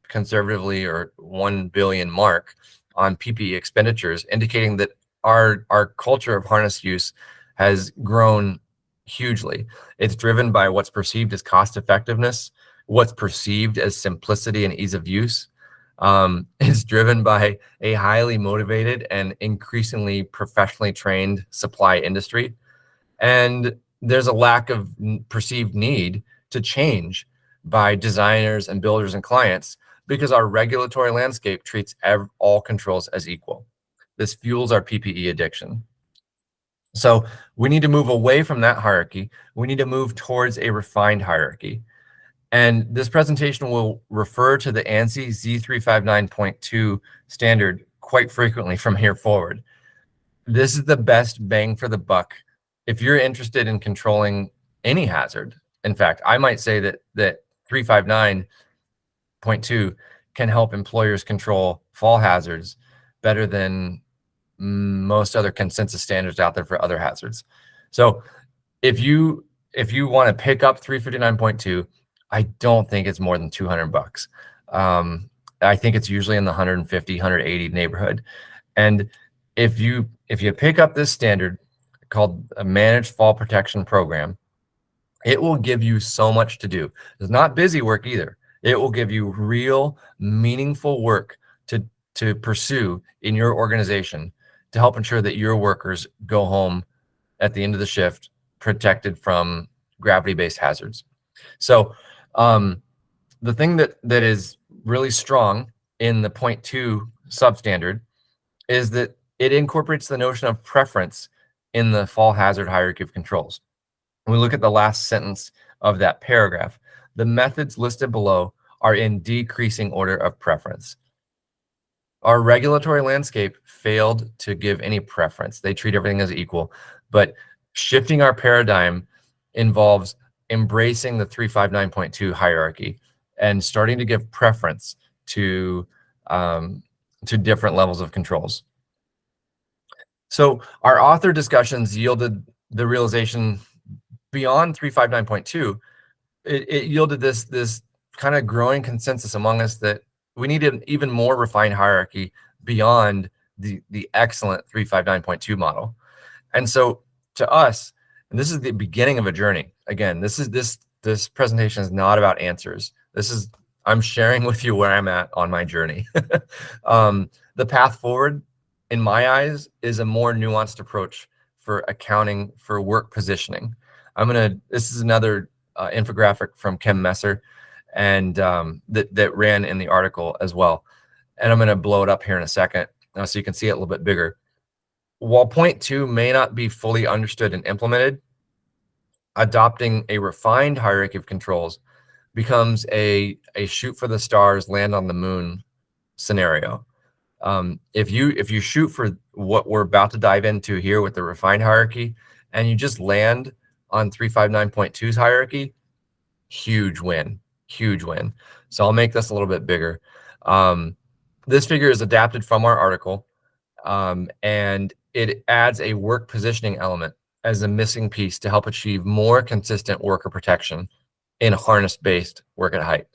conservatively, or 1 billion mark on PPE expenditures, indicating that our culture of harness use has grown hugely. It's driven by what's perceived as cost effectiveness, what's perceived as simplicity and ease of use. It's driven by a highly motivated and increasingly professionally trained supply industry. And there's a lack of perceived need to change by designers and builders and clients, because our regulatory landscape treats all controls as equal. This fuels our PPE addiction. So we need to move away from that hierarchy. We need to move towards a refined hierarchy. And this presentation will refer to the ANSI Z359.2 standard quite frequently from here forward. This is the best bang for the buck if you're interested in controlling any hazard. In fact, I might say that 359.2 can help employers control fall hazards better than most other consensus standards out there for other hazards. So if you want to pick up 359.2, I don't think it's more than $200. I think it's usually in the 150, 180 neighborhood. And if you pick up this standard called a Managed Fall Protection Program, it will give you so much to do. It's not busy work either. It will give you real, meaningful work to pursue in your organization to help ensure that your workers go home at the end of the shift protected from gravity-based hazards. So the thing that is really strong in the 0.2 substandard is that it incorporates the notion of preference in the fall hazard hierarchy of controls. When we look at the last sentence of that paragraph, the methods listed below are in decreasing order of preference. Our regulatory landscape failed to give any preference. They treat everything as equal, but shifting our paradigm involves embracing the 359.2 hierarchy and starting to give preference to different levels of controls. So our author discussions yielded the realization beyond 359.2, it yielded this kind of growing consensus among us that we need an even more refined hierarchy beyond the excellent 359.2 model. And so to us, and this is the beginning of a journey. Again, this presentation is not about answers. I'm sharing with you where I'm at on my journey. The path forward, in my eyes, is a more nuanced approach for accounting for work positioning. This is another infographic from Kim Messer, and that ran in the article as well. And I'm going to blow it up here in a second so you can see it a little bit bigger. While point 2 may not be fully understood and implemented, adopting a refined hierarchy of controls becomes a shoot for the stars, land on the moon scenario. If you shoot for what we're about to dive into here with the refined hierarchy, and you just land on 359.2's hierarchy, huge win. So I'll make this a little bit bigger. This figure is adapted from our article, and it adds a work positioning element as a missing piece to help achieve more consistent worker protection in harness-based work at height.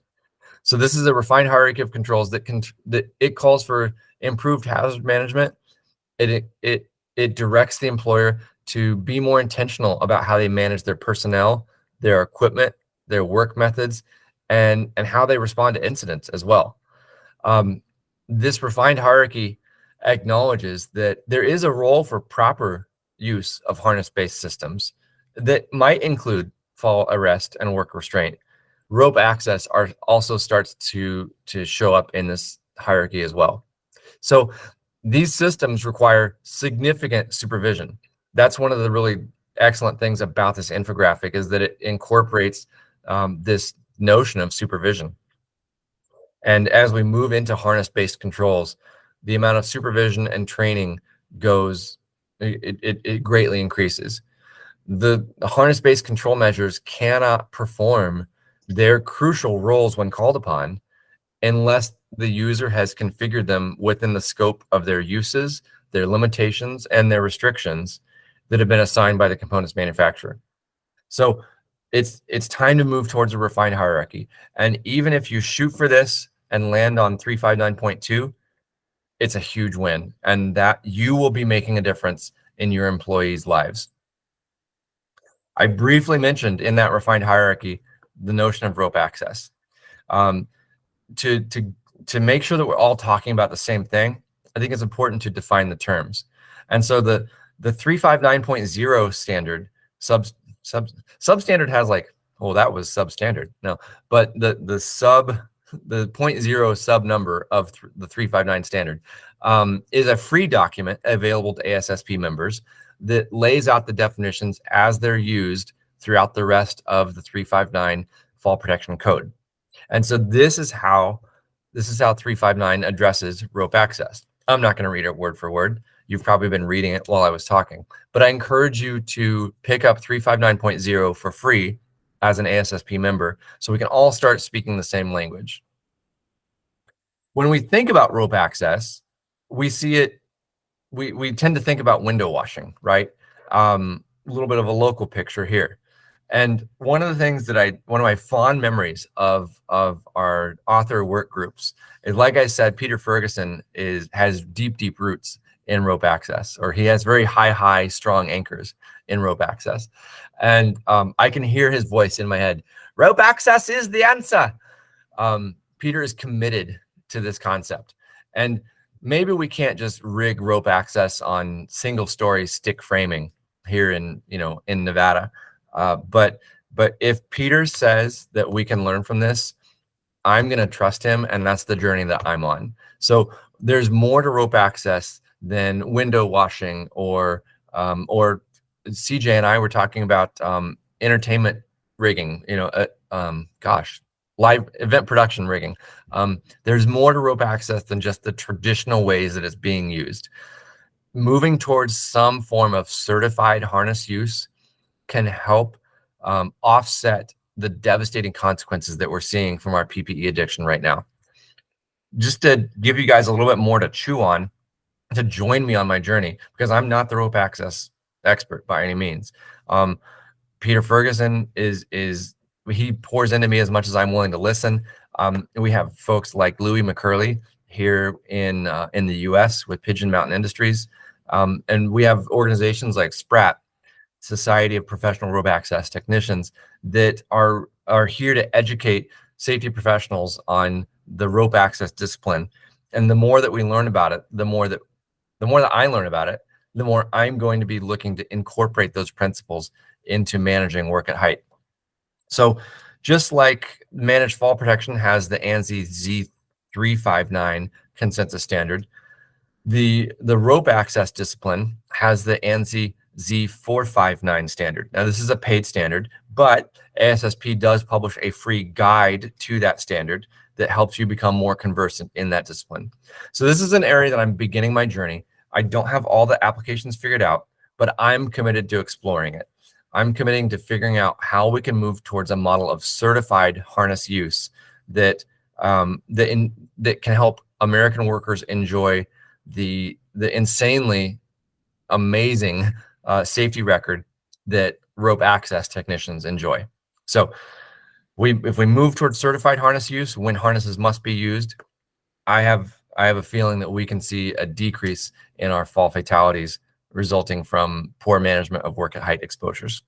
So this is a refined hierarchy of controls that it calls for improved hazard management. It directs the employer to be more intentional about how they manage their personnel, their equipment, their work methods, and how they respond to incidents as well. This refined hierarchy acknowledges that there is a role for proper use of harness-based systems that might include fall arrest and work restraint. Rope access also starts to show up in this hierarchy as well. So these systems require significant supervision. That's one of the really excellent things about this infographic, is that it incorporates this notion of supervision. And as we move into harness-based controls, the amount of supervision and training it greatly increases. The harness-based control measures cannot perform their crucial roles when called upon unless the user has configured them within the scope of their uses, their limitations, and their restrictions that have been assigned by the components manufacturer. So it's time to move towards a refined hierarchy. And even if you shoot for this and land on 359.2, it's a huge win, and that you will be making a difference in your employees' lives. I briefly mentioned in that refined hierarchy the notion of rope access. To make sure that we're all talking about the same thing, I think it's important to define the terms. And so the 359.0 standard substandard has like, oh, that was substandard. No, but the 0.0 sub number of the 359 standard is a free document available to ASSP members that lays out the definitions as they're used throughout the rest of the 359 fall protection code. And so this is how 359 addresses rope access. I'm not going to read it word for word. You've probably been reading it while I was talking, but I encourage you to pick up 359.0 for free as an ASSP member so we can all start speaking the same language. When we think about rope access, we see it, we tend to think about window washing, right? A little bit of a local picture here. And one of the things that one of my fond memories of our author work groups is, like I said, Peter Ferguson has deep roots in rope access, or he has very high, strong anchors in rope access. And I can hear his voice in my head. Rope access is the answer. Peter is committed to this concept. And maybe we can't just rig rope access on single story stick framing here in Nevada. But if Peter says that we can learn from this, I'm going to trust him, and that's the journey that I'm on. So there's more to rope access than window washing, or CJ and I were talking about entertainment rigging, gosh, live event production rigging. There's more to rope access than just the traditional ways that it's being used. Moving towards some form of certified harness use can help offset the devastating consequences that we're seeing from our PPE addiction right now. Just to give you guys a little bit more to chew on, to join me on my journey, because I'm not the rope access expert by any means. Peter Ferguson he pours into me as much as I'm willing to listen. We have folks like Louis McCurley here in the US with Pigeon Mountain Industries. And we have organizations like SPRAT, Society of Professional Rope Access Technicians, that are here to educate safety professionals on the rope access discipline. And the more that we learn about it, the more that I learn about it, the more I'm going to be looking to incorporate those principles into managing work at height. So just like managed fall protection has the ANSI Z359 consensus standard, the rope access discipline has the ANSI Z459 standard. Now, this is a paid standard, but ASSP does publish a free guide to that standard that helps you become more conversant in that discipline. So this is an area that I'm beginning my journey. I don't have all the applications figured out, but I'm committed to exploring it. I'm committing to figuring out how we can move towards a model of certified harness use that that can help American workers enjoy the insanely amazing safety record that rope access technicians enjoy. So if we move towards certified harness use, when harnesses must be used, I have a feeling that we can see a decrease in our fall fatalities resulting from poor management of work at height exposures.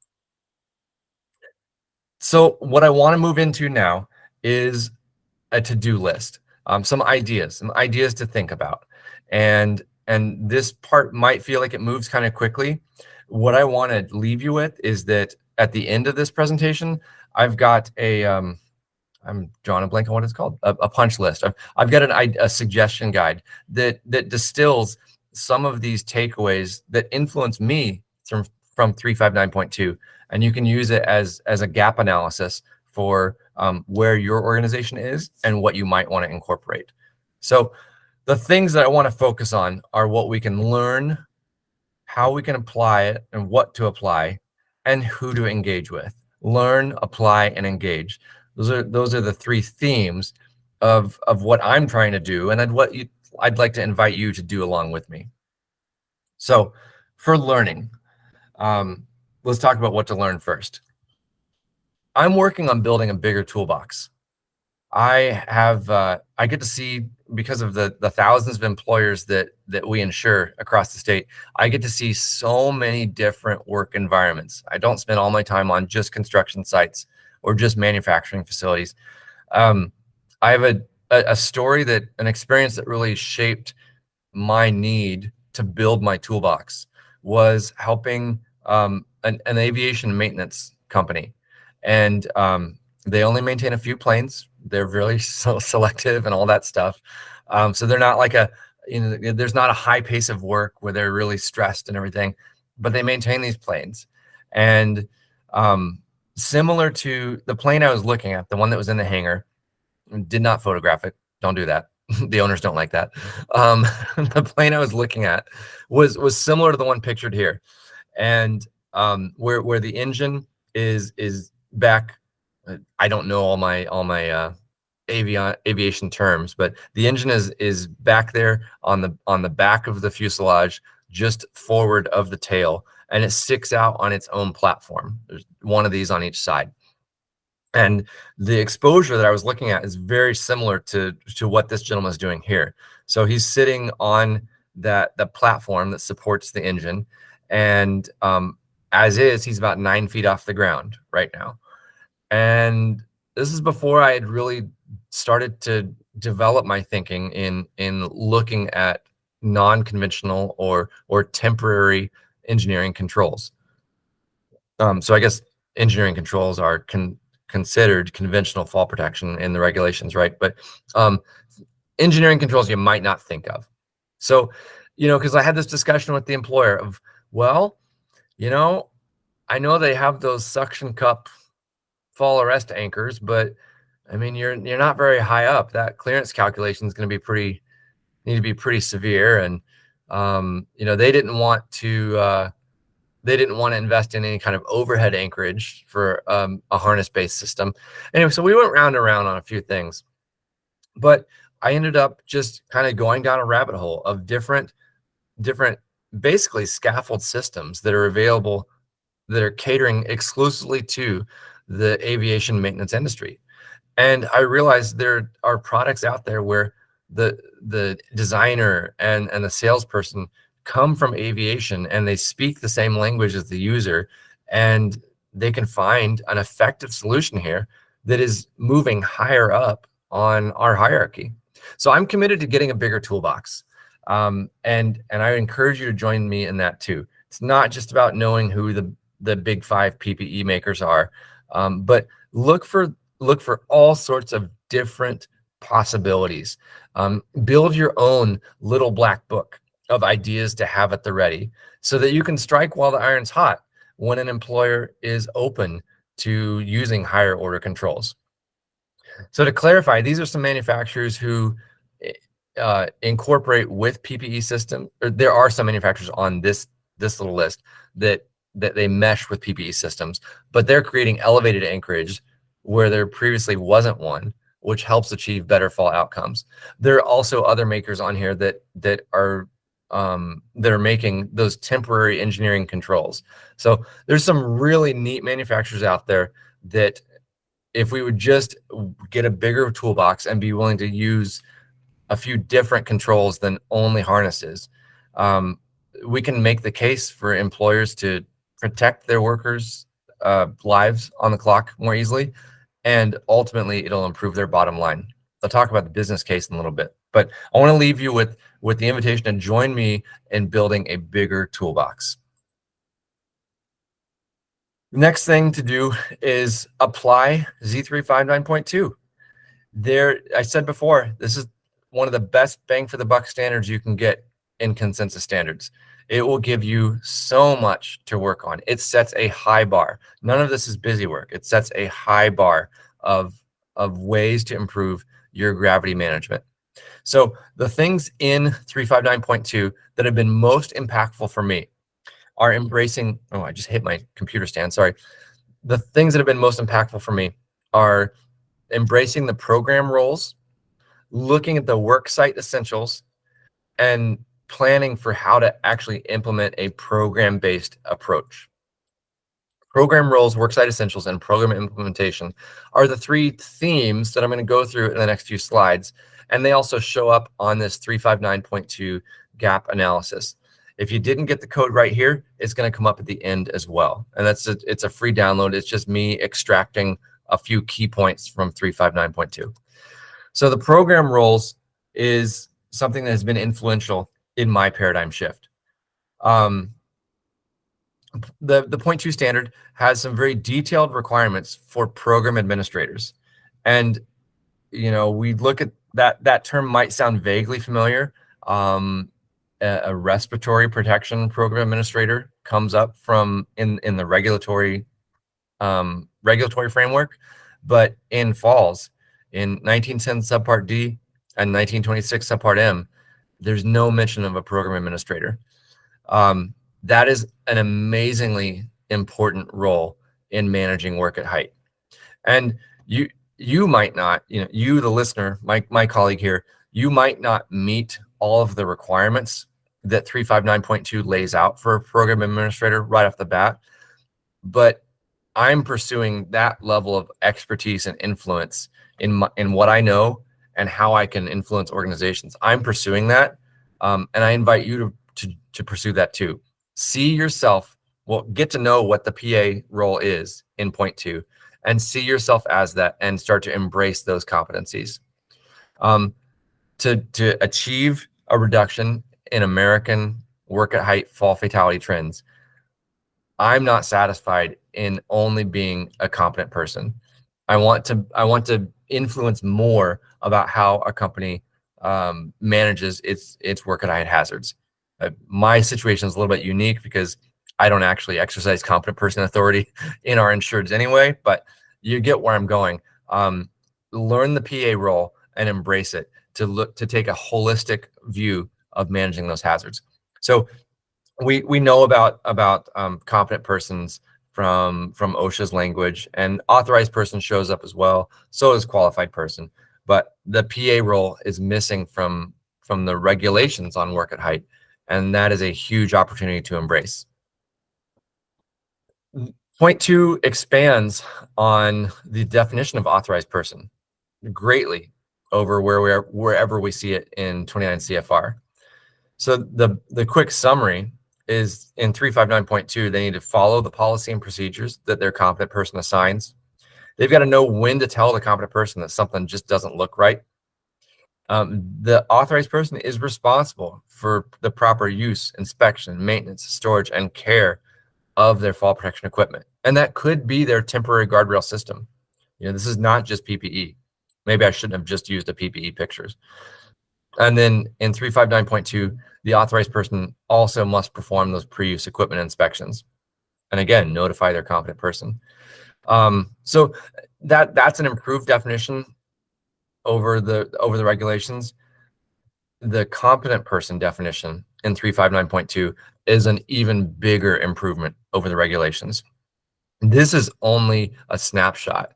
So what I want to move into now is a to-do list, some ideas to think about. And this part might feel like it moves kind of quickly. What I want to leave you with is that at the end of this presentation, I've got I'm drawing a blank on what it's called, a punch list. I've got a suggestion guide that distills some of these takeaways that influence me from 359.2, and you can use it as a gap analysis for where your organization is and what you might want to incorporate. So the things that I want to focus on are what we can learn, how we can apply it, and what to apply, and who to engage with. Learn, apply, and engage. Those are the three themes of what I'm trying to do, and I'd like to invite you to do along with me. So for learning, let's talk about what to learn first. I'm working on building a bigger toolbox. I get to see, because of the thousands of employers that we insure across the state, I get to see so many different work environments. I don't spend all my time on just construction sites or just manufacturing facilities. I have a story, an experience that really shaped my need to build my toolbox was helping an aviation maintenance company. And they only maintain a few planes. They're really selective and all that stuff. So they're not like there's not a high pace of work where they're really stressed and everything, but they maintain these planes. And similar to the plane I was looking at, the one that was in the hangar, did not photograph it. Don't do that. The owners don't like that. The plane I was looking at was similar to the one pictured here. And where the engine is back, I don't know all my aviation terms, but the engine is back there on the back of the fuselage, just forward of the tail, and it sticks out on its own platform. There's one of these on each side. And the exposure that I was looking at is very similar to what this gentleman is doing here. So he's sitting on the platform that supports the engine, and as is, he's about 9 feet off the ground right now. And this is before I had really started to develop my thinking in looking at non-conventional or temporary engineering controls. So I guess engineering controls are considered conventional fall protection in the regulations, right? But engineering controls you might not think of. So because I had this discussion with the employer of, well, I know they have those suction cup fall arrest anchors, but I mean, you're not very high up. That clearance calculation is going to be need to be pretty severe. And, they didn't want to invest in any kind of overhead anchorage for a harness based system. Anyway, so we went round and round on a few things, but I ended up just kind of going down a rabbit hole of different basically scaffold systems that are available, that are catering exclusively to the aviation maintenance industry. And I realized there are products out there where the designer and the salesperson come from aviation, and they speak the same language as the user, and they can find an effective solution here that is moving higher up on our hierarchy. So I'm committed to getting a bigger toolbox. And I encourage you to join me in that too. It's not just about knowing who the big 5 PPE makers are, but look for all sorts of different possibilities. Build your own little black book of ideas to have at the ready, so that you can strike while the iron's hot when an employer is open to using higher order controls. So to clarify, these are some manufacturers who incorporate with PPE system, or there are some manufacturers on this little list that they mesh with PPE systems, but they're creating elevated anchorage where there previously wasn't one, which helps achieve better fall outcomes. There are also other makers on here that are making those temporary engineering controls. So there's some really neat manufacturers out there that, if we would just get a bigger toolbox and be willing to use a few different controls than only harnesses, we can make the case for employers to protect their workers' lives on the clock more easily, and ultimately it'll improve their bottom line. I'll talk about the business case in a little bit, but I want to leave you with the invitation to join me in building a bigger toolbox. The next thing to do is apply Z359.2. There, I said before, this is one of the best bang for the buck standards you can get in consensus standards. It will give you so much to work on. It sets a high bar. None of this is busy work. It sets a high bar of ways to improve your gravity management. So the things in 359.2 that have been most impactful for me are embracing, oh, I just hit my computer stand, sorry. The things that have been most impactful for me are embracing the program roles, looking at the work site essentials, and planning for how to actually implement a program-based approach. Program roles, worksite essentials, and program implementation are the 3 themes that I'm going to go through in the next few slides, and they also show up on this 359.2 gap analysis. If you didn't get the code right here, it's going to come up at the end as well, and it's a free download. It's just me extracting a few key points from 359.2. So the program roles is something that has been influential in my paradigm shift. The 0.2 standard has some very detailed requirements for program administrators. And, we look at that term might sound vaguely familiar. A respiratory protection program administrator comes up from in the regulatory framework, but in FALS, in 1910 subpart D and 1926 subpart M, there's no mention of a program administrator. That is an amazingly important role in managing work at height. And you might not, you, the listener, my colleague here, you might not meet all of the requirements that 359.2 lays out for a program administrator right off the bat, but I'm pursuing that level of expertise and influence in what I know and how I can influence organizations. I'm pursuing that, and I invite you to pursue that too. See yourself, get to know what the PA role is in 0.2, and see yourself as that, and start to embrace those competencies. To achieve a reduction in American work at height fall fatality trends, I'm not satisfied in only being a competent person. I want to influence more about how a company manages its work at height hazards. My situation is a little bit unique because I don't actually exercise competent person authority in our insureds anyway, but you get where I'm going. Learn the PA role and embrace it to take a holistic view of managing those hazards. So we know about competent persons from OSHA's language, and authorized person shows up as well. So is qualified person, but the PA role is missing from the regulations on work at height, and that is a huge opportunity to embrace. Point 2 expands on the definition of authorized person greatly over wherever we see it in 29 CFR. So the quick summary is in 359.2, they need to follow the policy and procedures that their competent person assigns. They've got to know when to tell the competent person that something just doesn't look right. The authorized person is responsible for the proper use, inspection, maintenance, storage, and care of their fall protection equipment. And that could be their temporary guardrail system. This is not just PPE. Maybe I shouldn't have just used the PPE pictures. And then in 359.2, the authorized person also must perform those pre-use equipment inspections. And again, notify their competent person. So that's an improved definition over the regulations. The competent person definition in 359.2 is an even bigger improvement over the regulations. This is only a snapshot.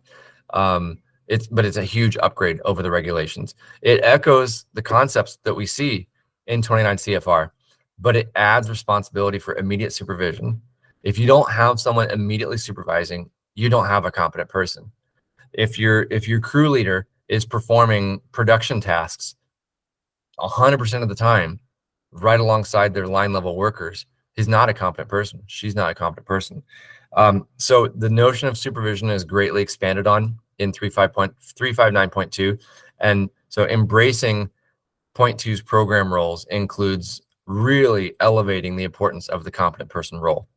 But it's a huge upgrade over the regulations. It echoes the concepts that we see in 29 CFR, but it adds responsibility for immediate supervision. If you don't have someone immediately supervising, you don't have a competent person. If your crew leader is performing production tasks 100% of the time, right alongside their line level workers, he's not a competent person. She's not a competent person. So the notion of supervision is greatly expanded on in 359.2. And so embracing point 2's program roles includes really elevating the importance of the competent person role.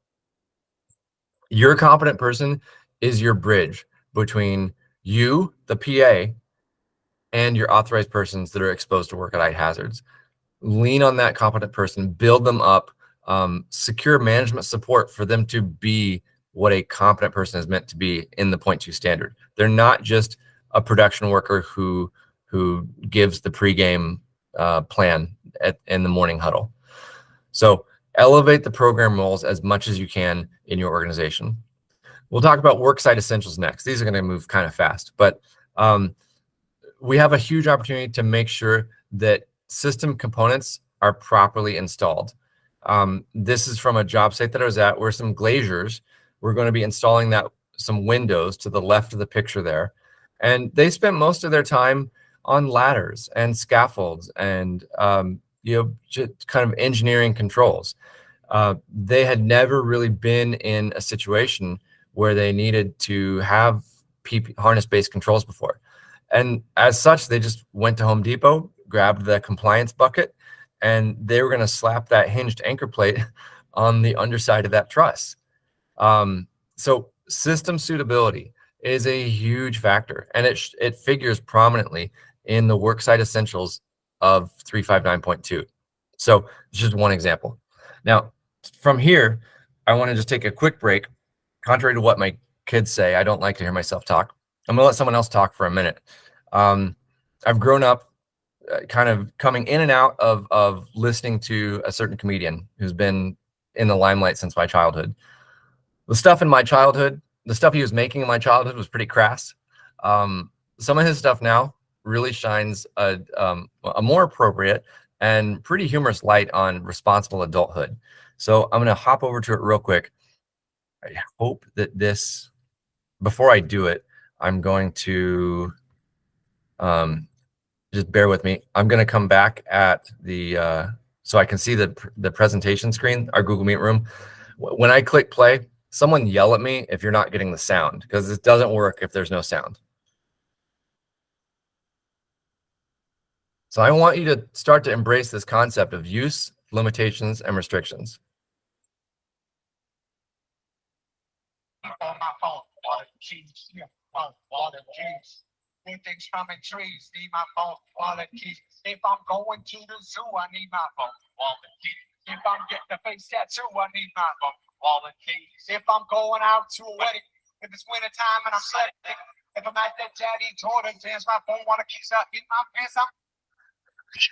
Your competent person is your bridge between you, the PA, and your authorized persons that are exposed to work at height hazards. Lean on that competent person, build them up, secure management support for them to be what a competent person is meant to be in the point 2 standard. They're not just a production worker who gives the pregame plan in the morning huddle. So elevate the program roles as much as you can in your organization. We'll talk about worksite essentials next. These are going to move kind of fast, but we have a huge opportunity to make sure that system components are properly installed. This is from a job site that I was at where some glaziers were going to be installing some windows to the left of the picture there. And they spent most of their time on ladders and scaffolds and, just kind of engineering controls. They had never really been in a situation where they needed to have harness-based controls before. And as such, they just went to Home Depot, grabbed the compliance bucket, and they were going to slap that hinged anchor plate on the underside of that truss. So system suitability is a huge factor, and it figures prominently in the worksite essentials of 359.2. So it's just one example. Now, from here, I want to just take a quick break. Contrary to what my kids say, I don't like to hear myself talk. I'm gonna let someone else talk for a minute. I've grown up kind of coming in and out of listening to a certain comedian who's been in the limelight since my childhood. The stuff in my childhood, the stuff he was making in my childhood was pretty crass. Some of his stuff now really shines a more appropriate and pretty humorous light on responsible adulthood. So I'm going to hop over to it real quick. I hope that before I do it, I'm going to just bear with me. I'm going to come back at so I can see the presentation screen, our Google Meet room. When I click play, someone yell at me if you're not getting the sound, because it doesn't work if there's no sound. So I want you to start to embrace this concept of use, limitations, and restrictions. Need things from the trees, need my phone wallet keys. If I'm going to the zoo, I need my phone wallet keys. If I'm getting a face tattoo, I need my wallet keys. If I'm going out to a wedding, if it's winter time and I'm sweating, if I'm at that Daddy Jordan dance, my phone want to keep up in my pants.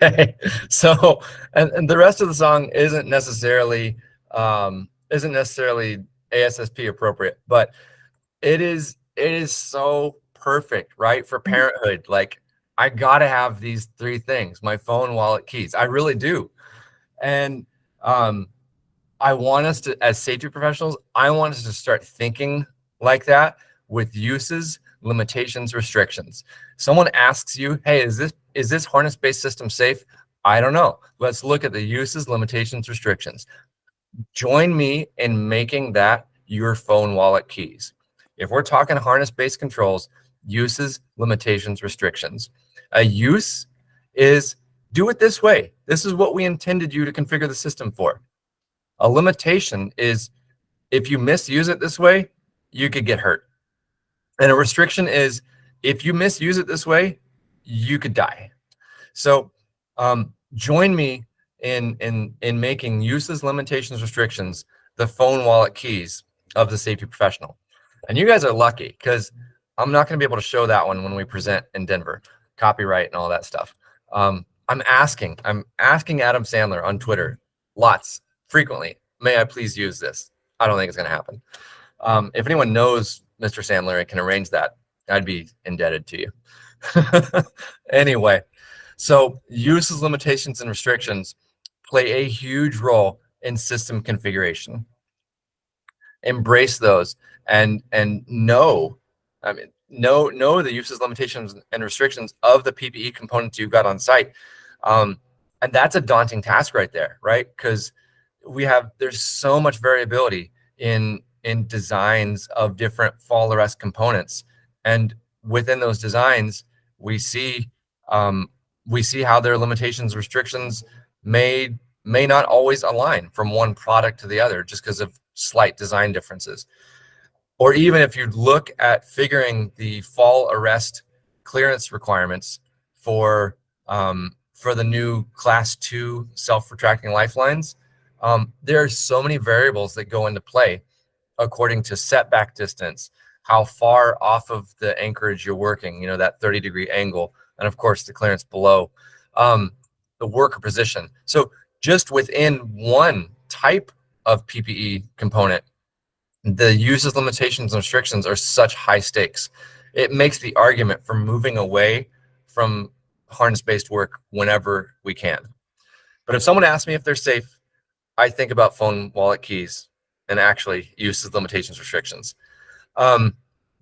Okay, so and the rest of the song isn't necessarily ASSP appropriate, but it is so perfect, right, for parenthood. Like, I gotta have these three things: my phone, wallet, keys. I really do. And I want us to, as safety professionals, I want us to start thinking like that with uses, limitations, restrictions. Someone asks you, hey, is this harness-based system safe? I don't know. Let's look at the uses, limitations, restrictions. Join me in making that your phone, wallet, keys. If we're talking harness-based controls, uses, limitations, restrictions. A use is do it this way. This is what we intended you to configure the system for. A limitation is if you misuse it this way, you could get hurt. And a restriction is if you misuse it this way, you could die. So join me in making uses, limitations, restrictions the phone, wallet, keys of the safety professional. And you guys are lucky because I'm not going to be able to show that one when we present in Denver, copyright and all that stuff. I'm asking Adam Sandler on Twitter frequently, may I please use this? I don't think it's going to happen. If anyone knows Mr. Sandler and can arrange that, I'd be indebted to you. Anyway, so uses, limitations, and restrictions play a huge role in system configuration. Embrace those and know the uses, limitations, and restrictions of the PPE components you've got on site. And that's a daunting task right there, right? Because there's so much variability in designs of different fall arrest components, and within those designs, we see how their limitations, restrictions may not always align from one product to the other, just because of slight design differences. Or even if you look at figuring the fall arrest clearance requirements for the new Class 2 self-retracting lifelines. There are so many variables that go into play according to setback distance, how far off of the anchorage you're working, that 30-degree angle, and of course the clearance below, the worker position. So just within one type of PPE component, the uses, limitations, and restrictions are such high stakes. It makes the argument for moving away from harness-based work whenever we can. But if someone asks me if they're safe, I think about phone, wallet, keys, and actually uses, limitations, restrictions.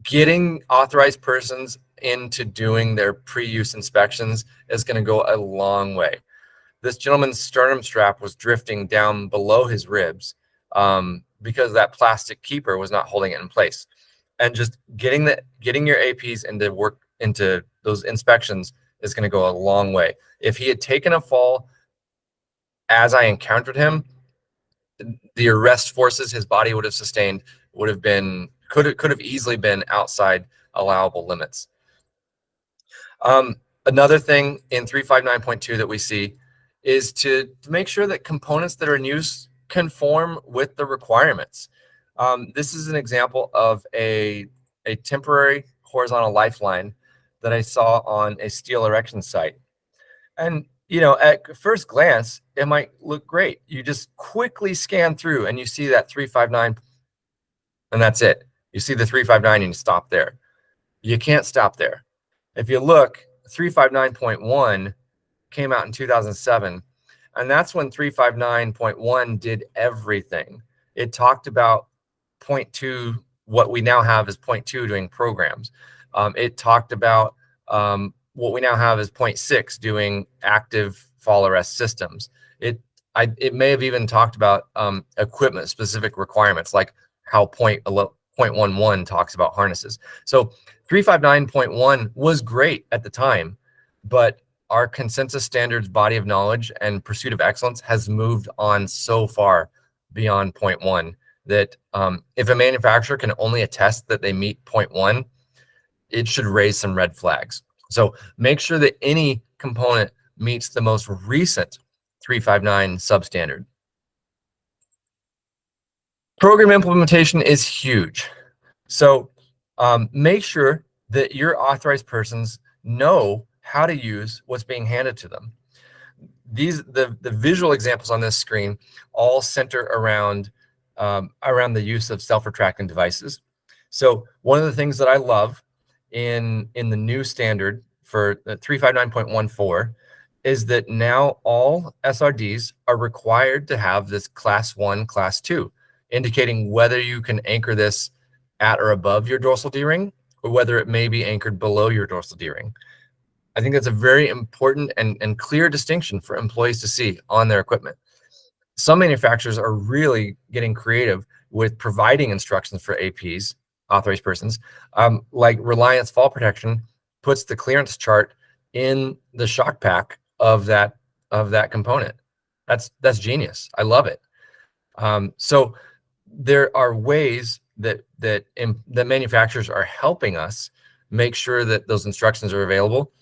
Getting authorized persons into doing their pre-use inspections is going to go a long way. This gentleman's sternum strap was drifting down below his ribs because that plastic keeper was not holding it in place. And just getting your APs into those inspections is going to go a long way. If he had taken a fall as I encountered him, the arrest forces his body would have sustained could have easily been outside allowable limits. Another thing in 359.2 that we see is to make sure that components that are in use conform with the requirements. This is an example of a temporary horizontal lifeline that I saw on a steel erection site. And at first glance, it might look great. You just quickly scan through and you see that 359, and that's it. You see the 359 and you stop there. You can't stop there. If you look, 359.1 came out in 2007, and that's when 359.1 did everything. It talked about 0.2, what we now have is 0.2 doing programs. It talked about what we now have is 0.6 doing active fall arrest systems. It may have even talked about equipment specific requirements, like how 0.11 talks about harnesses. So 359.1 was great at the time, but our consensus standards body of knowledge and pursuit of excellence has moved on so far beyond 0.1 that if a manufacturer can only attest that they meet 0.1, it should raise some red flags. So make sure that any component meets the most recent 359 substandard. Program implementation is huge. So make sure that your authorized persons know how to use what's being handed to them. The visual examples on this screen all center around the use of self-retracting devices. So one of the things that I love in the new standard for 359.14 is that now all SRDs are required to have this class 1, class 2, indicating whether you can anchor this at or above your dorsal D-ring or whether it may be anchored below your dorsal D-ring. I think that's a very important and clear distinction for employees to see on their equipment. Some manufacturers are really getting creative with providing instructions for APs, authorized persons, like Reliance Fall Protection puts the clearance chart in the shock pack of that component. That's genius. I love it. So there are ways that manufacturers are helping us make sure that those instructions are available.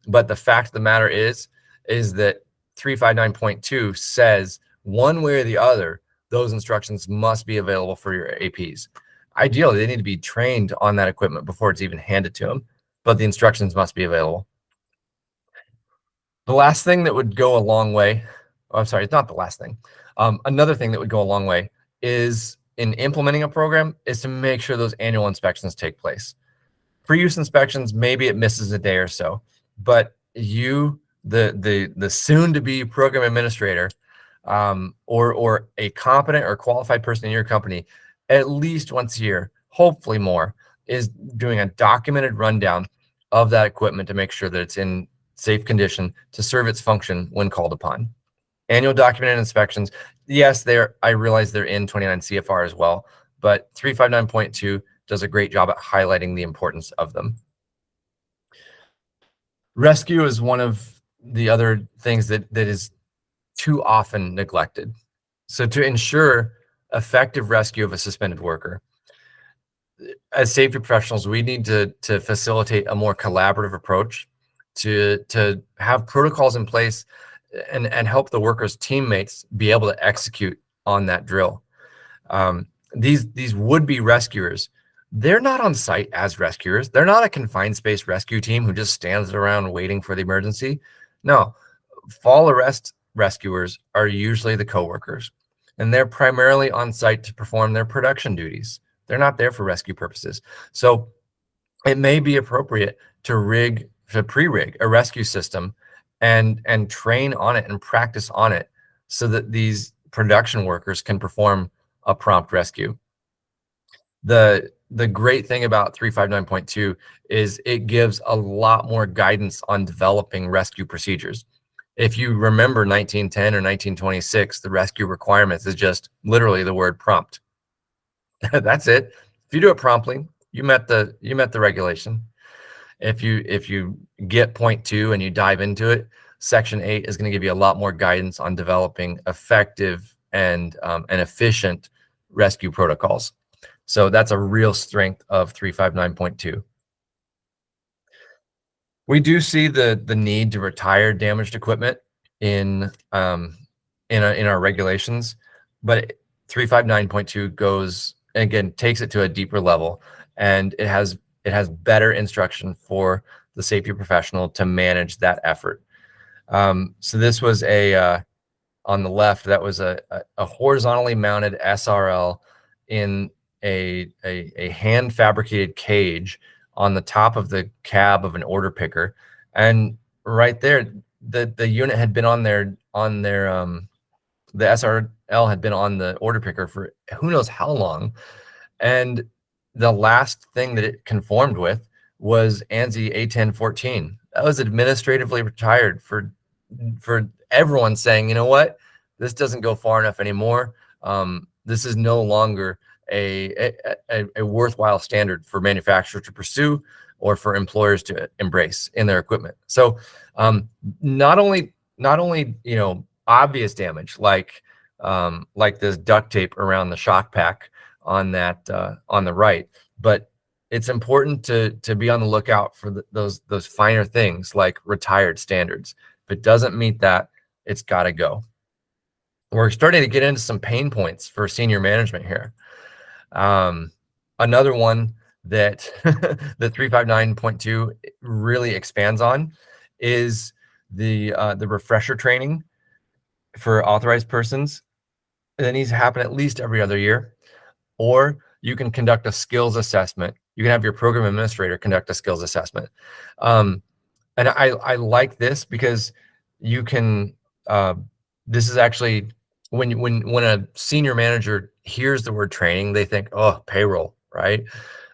But the fact of the matter is that 359.2 says one way or the other, those instructions must be available for your APs. Ideally, they need to be trained on that equipment before it's even handed to them, but the instructions must be available. The last thing that would go a long way, I'm sorry, it's not the last thing. Another thing that would go a long way is in implementing a program is to make sure those annual inspections take place. Pre-use inspections, maybe it misses a day or so, but you, the soon-to-be program administrator, or a competent or qualified person in your company, at least once a year, hopefully more, is doing a documented rundown of that equipment to make sure that it's in safe condition to serve its function when called upon. Annual documented inspections, yes, I realize they're in 29 CFR as well, but 359.2 does a great job at highlighting the importance of them. Rescue is one of the other things that is too often neglected. So to ensure effective rescue of a suspended worker, as safety professionals, we need to facilitate a more collaborative approach to have protocols in place and help the workers' teammates be able to execute on that drill. These would-be rescuers, they're not on site as rescuers. They're not a confined space rescue team who just stands around waiting for the emergency. No, fall arrest rescuers are usually the coworkers, and they're primarily on site to perform their production duties. They're not there for rescue purposes. So it may be appropriate to pre-rig a rescue system and train on it and practice on it so that these production workers can perform a prompt rescue. The great thing about 359.2 is it gives a lot more guidance on developing rescue procedures. If you remember 1910 or 1926, the rescue requirements is just literally the word prompt. That's it. If you do it promptly, you met the regulation. If you get point 2 and you dive into it, section 8 is going to give you a lot more guidance on developing effective and efficient rescue protocols. So that's a real strength of 359.2. We do see the need to retire damaged equipment in our regulations, but 359.2 goes, again, takes it to a deeper level, and it has better instruction for the safety professional to manage that effort. So this was on the left, that was a horizontally mounted SRL in a hand fabricated cage on the top of the cab of an order picker, and right there, the unit had been on their the SRL had been on the order picker for who knows how long, and the last thing that it conformed with was ANSI A1014. That was administratively retired for everyone saying, you know what, this doesn't go far enough anymore. This is no longer a worthwhile standard for manufacturers to pursue or for employers to embrace in their equipment. So not only obvious damage like this duct tape around the shock pack on that on the right, but it's important to be on the lookout for those finer things like retired standards. If it doesn't meet that, it's got to go. We're starting to get into some pain points for senior management here. Another one that the 359.2 really expands on is the refresher training for authorized persons. And it needs to happen at least every other year. Or you can conduct a skills assessment. You can have your program administrator conduct a skills assessment. And I like this because you can, this is actually, when a senior manager hears the word training, they think, oh, payroll, right?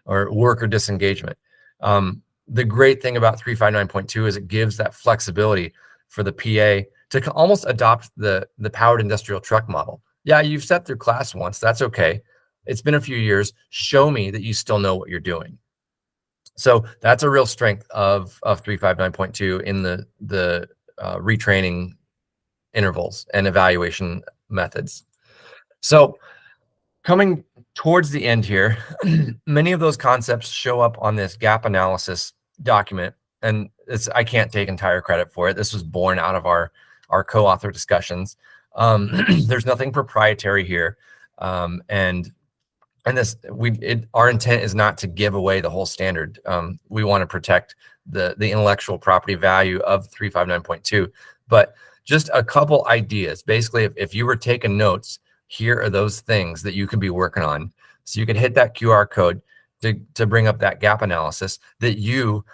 Or worker disengagement. The great thing about 359.2 is it gives that flexibility for the PA to almost adopt the powered industrial truck model. Yeah, you've sat through class once. That's okay. It's been a few years. Show me that you still know what you're doing. So that's a real strength of 359.2 in the retraining intervals and evaluation methods. So coming towards the end here, many of those concepts show up on this gap analysis document, and I can't take entire credit for it. This was born out of our co-author discussions. There's nothing proprietary here, and our intent is not to give away the whole standard. We want to protect the intellectual property value of 359.2, but just a couple ideas. Basically, if you were taking notes, here are those things that you could be working on. So you could hit that QR code to bring up that gap analysis that you,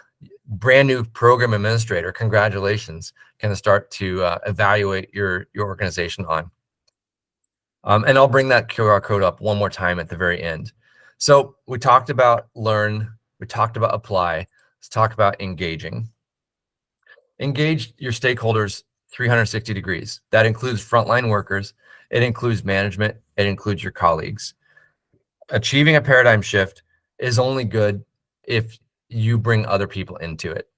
brand new program administrator, congratulations, can start to evaluate your organization on. And I'll bring that QR code up one more time at the very end. So we talked about learn, we talked about apply, let's talk about engaging. Engage your stakeholders 360 degrees. That includes frontline workers, it includes management, it includes your colleagues. Achieving a paradigm shift is only good if you bring other people into it.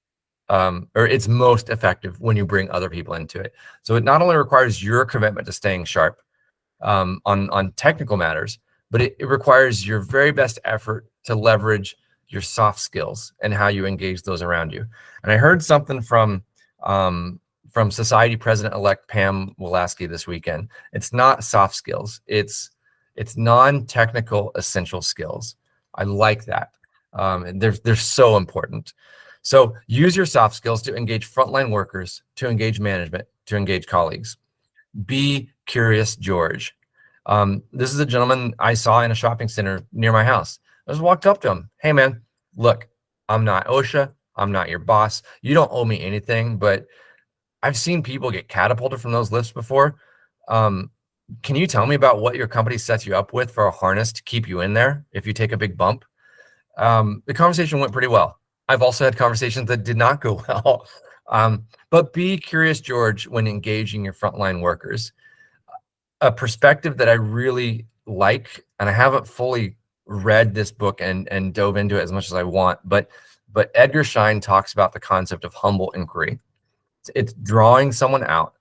Or it's most effective when you bring other people into it. So it not only requires your commitment to staying sharp, on technical matters, but it requires your very best effort to leverage your soft skills and how you engage those around you. And I heard something from Society President-elect Pam Wolaski this weekend. It's not soft skills. It's non-technical essential skills. I like that. And they're so important. So use your soft skills to engage frontline workers, to engage management, to engage colleagues. Be curious, George. This is a gentleman I saw in a shopping center near my house. I just walked up to him. Hey, man, look, I'm not OSHA. I'm not your boss. You don't owe me anything, but I've seen people get catapulted from those lifts before. Can you tell me about what your company sets you up with for a harness to keep you in there if you take a big bump? The conversation went pretty well. I've also had conversations that did not go well. But be curious, George, when engaging your frontline workers. A perspective that I really like, and I haven't fully read this book and dove into it as much as I want, but Edgar Schein talks about the concept of humble inquiry. It's drawing someone out,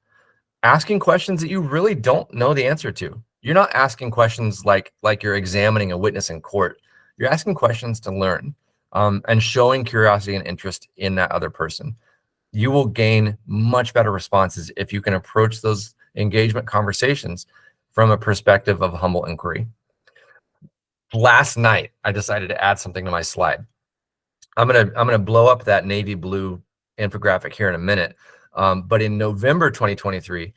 asking questions that you really don't know the answer to. You're not asking questions like you're examining a witness in court. You're asking questions to learn, and showing curiosity and interest in that other person. You will gain much better responses if you can approach those engagement conversations from a perspective of humble inquiry. Last night, I decided to add something to my slide. I'm gonna blow up that navy blue infographic here in a minute. But in November 2023,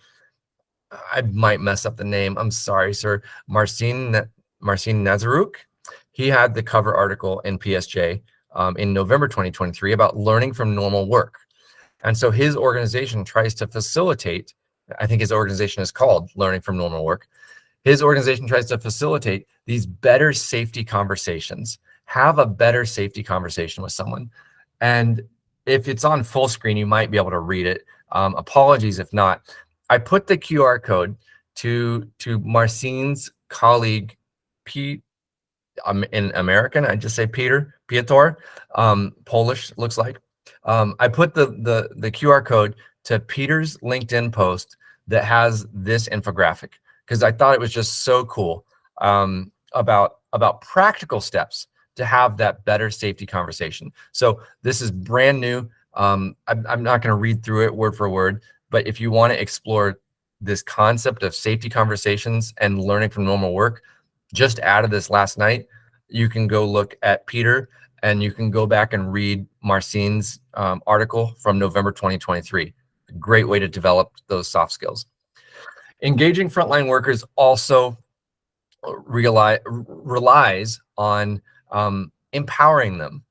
I might mess up the name. I'm sorry, sir. Marcin Nazaruk. He had the cover article in PSJ in November 2023 about learning from normal work. And so his organization tries to facilitate, I think his organization is called Learning from Normal Work. His organization tries to facilitate these better safety conversations. Have a better safety conversation with someone. And if it's on full screen, you might be able to read it. Apologies if not. I put the QR code to Marcin's colleague, Pete, in American, I just say Piotr, Polish looks like. I put the QR code to Peter's LinkedIn post that has this infographic because I thought it was just so cool, about practical steps to have that better safety conversation. So this is brand new. I'm not going to read through it word for word, but if you want to explore this concept of safety conversations and learning from normal work, just added this last night. You can go look at Peter, and you can go back and read Marcine's article from November 2023. Great way to develop those soft skills. Engaging frontline workers also relies on empowering them.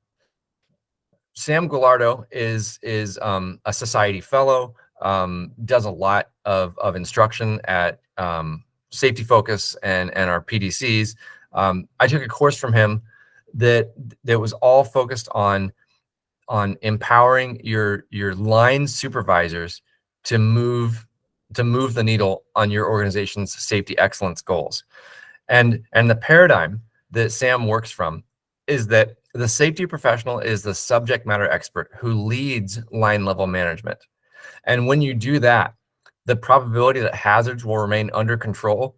Sam Gallardo is a society fellow, does a lot of instruction at Safety Focus and our PDCs. I took a course from him that was all focused on empowering your line supervisors to move the needle on your organization's safety excellence goals. And the paradigm that Sam works from is that the safety professional is the subject matter expert who leads line level management. And when you do that, the probability that hazards will remain under control,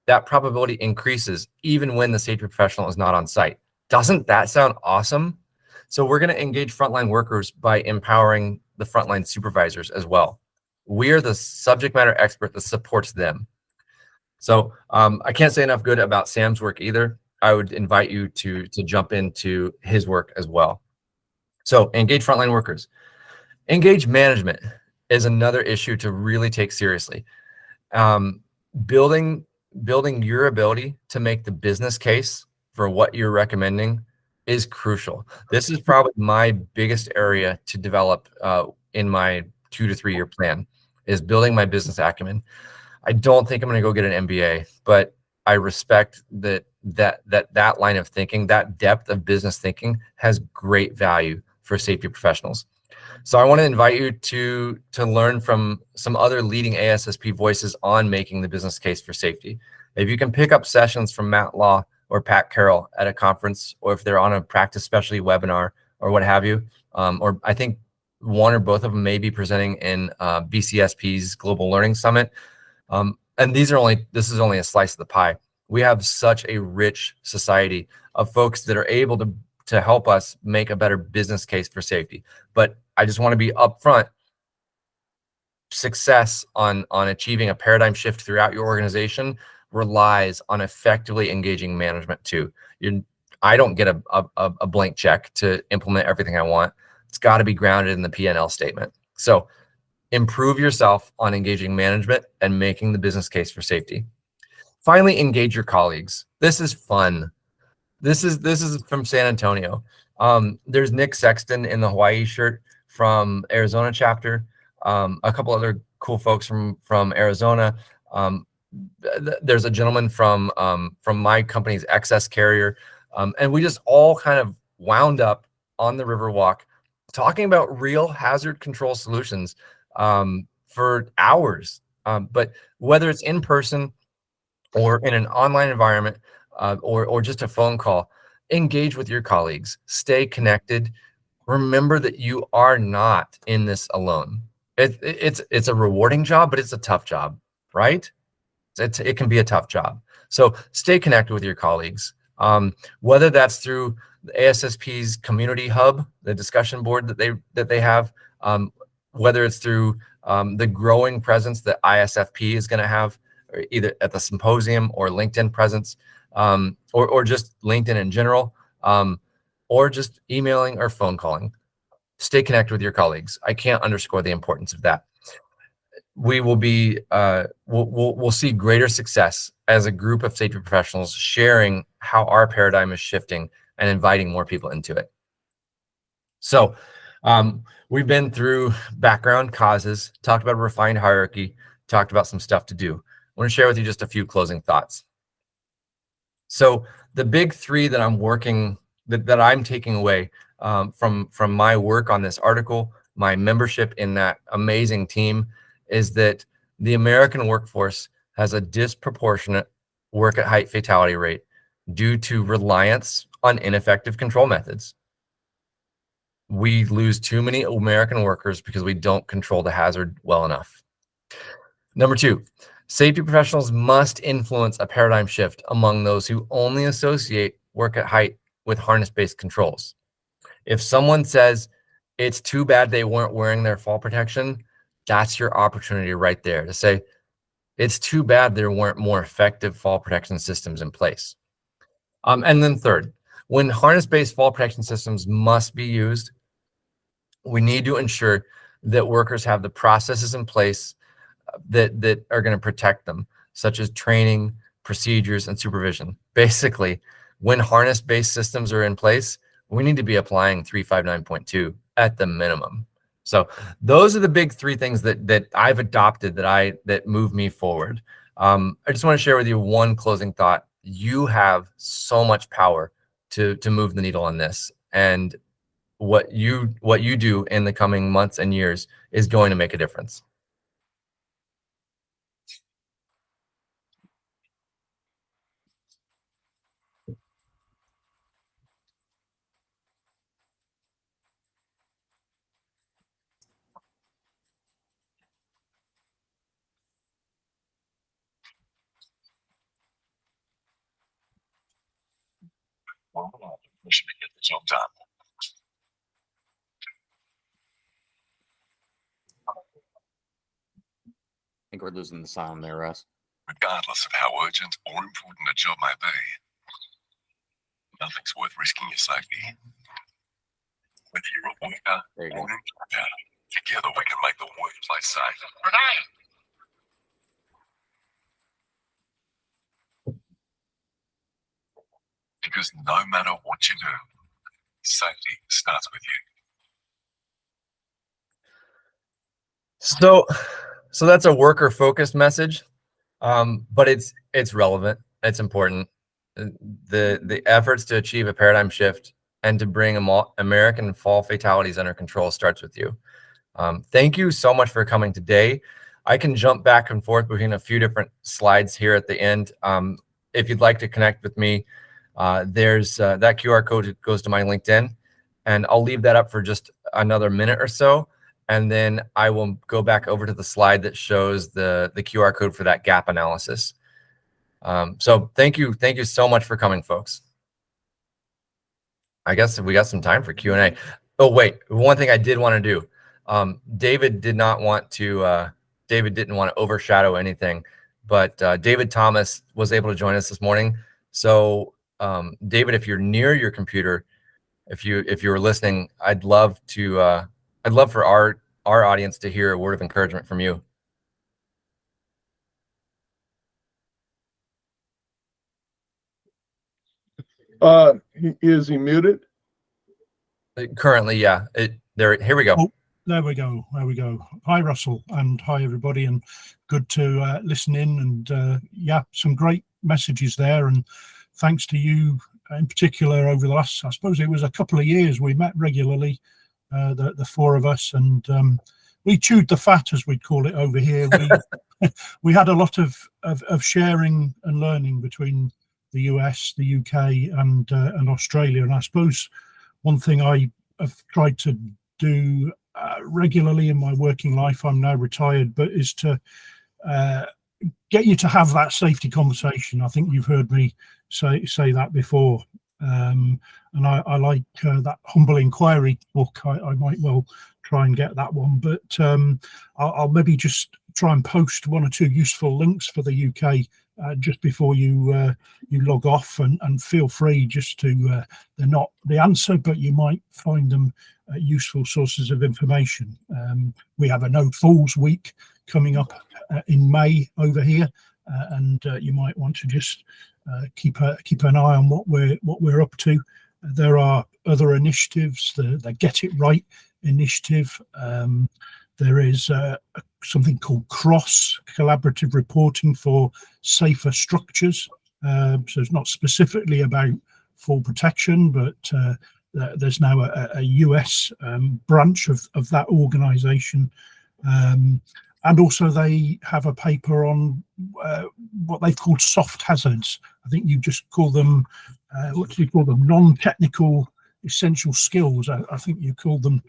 that probability increases even when the safety professional is not on site. Doesn't that sound awesome? So we're going to engage frontline workers by empowering the frontline supervisors as well. We are the subject matter expert that supports them. So I can't say enough good about Sam's work either. I would invite you to jump into his work as well. So engage frontline workers. Engage management is another issue to really take seriously. Building your ability to make the business case for what you're recommending is crucial. This is probably my biggest area to develop in my 2 to 3 year plan, is building my business acumen. I don't think I'm going to go get an MBA, but I respect that line of thinking, that depth of business thinking has great value for safety professionals. So I want to invite you to learn from some other leading ASSP voices on making the business case for safety. If you can pick up sessions from Matt Law or Pat Carroll at a conference, or if they're on a practice specialty webinar or what have you, or I think one or both of them may be presenting in BCSP's Global Learning Summit. And this is only a slice of the pie. We have such a rich society of folks that are able to help us make a better business case for safety. But I just want to be upfront. Success on achieving a paradigm shift throughout your organization relies on effectively engaging management too. I don't get a blank check to implement everything I want. It's got to be grounded in the P&L statement. So improve yourself on engaging management and making the business case for safety. Finally, engage your colleagues. This is fun. This is from San Antonio. There's Nick Sexton in the Hawaii shirt from Arizona chapter. A couple other cool folks from Arizona. There's a gentleman from my company's excess carrier. And we just all kind of wound up on the Riverwalk talking about real hazard control solutions for hours. But whether it's in person or in an online environment or just a phone call, engage with your colleagues, stay connected. Remember that you are not in this alone. It's a rewarding job, but it's a tough job, right? It can be a tough job. So stay connected with your colleagues, whether that's through the ASSP's community hub, the discussion board that they have, whether it's through the growing presence that ISFP is going to have, either at the symposium or LinkedIn presence, or just LinkedIn in general, or just emailing or phone calling. Stay connected with your colleagues. I can't underscore the importance of that. We will be, we'll see greater success as a group of safety professionals sharing how our paradigm is shifting and inviting more people into it. So we've been through background causes, talked about a refined hierarchy, talked about some stuff to do. I want to share with you just a few closing thoughts. So the big three that I'm taking away from my work on this article, my membership in that amazing team, is that the American workforce has a disproportionate work at height fatality rate due to reliance on ineffective control methods. We lose too many American workers because we don't control the hazard well enough. Number two, safety professionals must influence a paradigm shift among those who only associate work at height with harness-based controls. If someone says it's too bad they weren't wearing their fall protection, that's your opportunity right there to say, it's too bad there weren't more effective fall protection systems in place. And then third, when harness-based fall protection systems must be used, we need to ensure that workers have the processes in place that are going to protect them, such as training, procedures, and supervision. Basically, when harness-based systems are in place, we need to be applying 359.2 at the minimum. So those are the big three things that I've adopted that move me forward. I just want to share with you one closing thought. You have so much power to move the needle on this, and what you do in the coming months and years is going to make a difference. We should get the job done. I think we're losing the sound there, Russ. Regardless of how urgent or important a job may be, nothing's worth risking your safety. Whether you're a worker There you or go. an employer, together we can make the workplace safe. Renee! Because no matter what you do, safety starts with you. So that's a worker focused message, but it's relevant. It's important. The efforts to achieve a paradigm shift and to bring American fall fatalities under control starts with you. Thank you so much for coming today. I can jump back and forth between a few different slides here at the end. If you'd like to connect with me, there's that QR code goes to my LinkedIn, and I'll leave that up for just another minute or so. And then I will go back over to the slide that shows the QR code for that gap analysis. So thank you so much for coming, folks. I guess we got some time for Q&A. Oh wait, one thing I did want to do. David didn't want to overshadow anything, but David Thomas was able to join us this morning. So David, if you're near your computer, if you're listening, I'd love for our audience to hear a word of encouragement from you. Is he muted? Currently, yeah. Here we go. Oh, there we go. Hi, Russell, and hi, everybody, and good to listen in. And yeah, some great messages there. And thanks to you in particular over the last, I suppose it was a couple of years, we met regularly, the four of us, and we chewed the fat, as we'd call it over here. We had a lot of sharing and learning between the US, the UK, and Australia. And I suppose one thing I have tried to do regularly in my working life, I'm now retired, but is to get you to have that safety conversation. I think you've heard me say that before. And I like that Humble Inquiry book. I might well try and get that one, but I'll maybe just try and post one or two useful links for the UK just before you log off, and feel free just to, they're not the answer, but you might find them useful sources of information. We have a No Fools Week coming up in May over here, and you might want to just keep an eye on what we're up to. There are other initiatives, the Get It Right initiative. There is something called CROSS, Collaborative Reporting for Safer Structures. So it's not specifically about fall protection, but there's now a US branch of that organization. And also they have a paper on what they've called soft hazards. I think you just call them, what do you call them? Non-technical essential skills, I think you call them,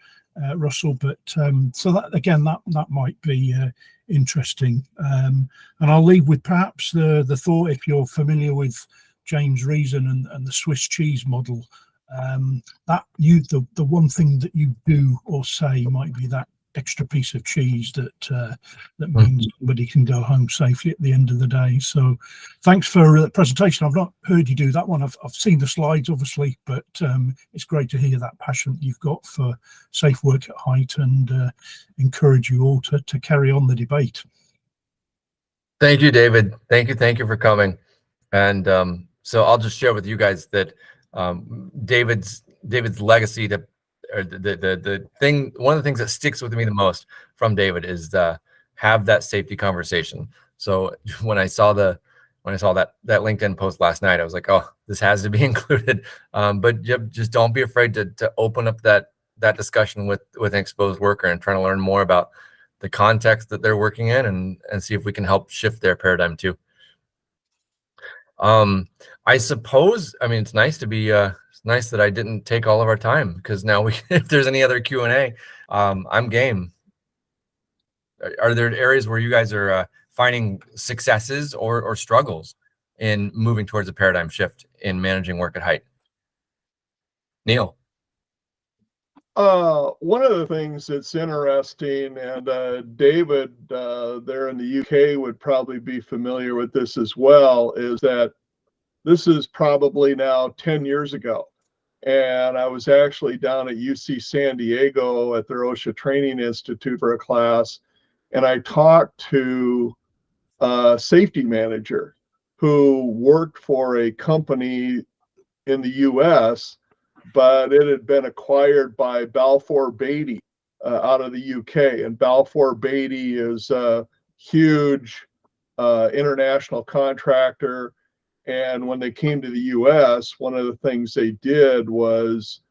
Russell. But so that, again, that might be interesting. And I'll leave with perhaps the thought, if you're familiar with James Reason and the Swiss cheese model, that the one thing that you do or say might be that extra piece of cheese that means somebody can go home safely at the end of the day. So thanks for the presentation. I've not heard you do that one. I've seen the slides, obviously, but it's great to hear that passion that you've got for safe work at height, and encourage you all to carry on the debate. Thank you, David. Thank you for coming. And so I'll just share with you guys that David's legacy, or the thing, one of the things that sticks with me the most from David is have that safety conversation. So when I saw that LinkedIn post last night, I was like, oh, this has to be included. But just don't be afraid to open up that discussion with an exposed worker and trying to learn more about the context that they're working in, and see if we can help shift their paradigm too. I suppose, I mean, it's nice to be it's nice that I didn't take all of our time, because now if there's any other Q&A, I'm game. Are there areas where you guys are finding successes or struggles in moving towards a paradigm shift in managing work at height? Neil. One of the things that's interesting, and David there in the UK would probably be familiar with this as well, is that this is probably now 10 years ago. And I was actually down at UC San Diego at their OSHA Training Institute for a class, and I talked to a safety manager who worked for a company in the US, but it had been acquired by Balfour Beatty out of the UK. And Balfour Beatty is a huge international contractor. And when they came to the US, one of the things they did was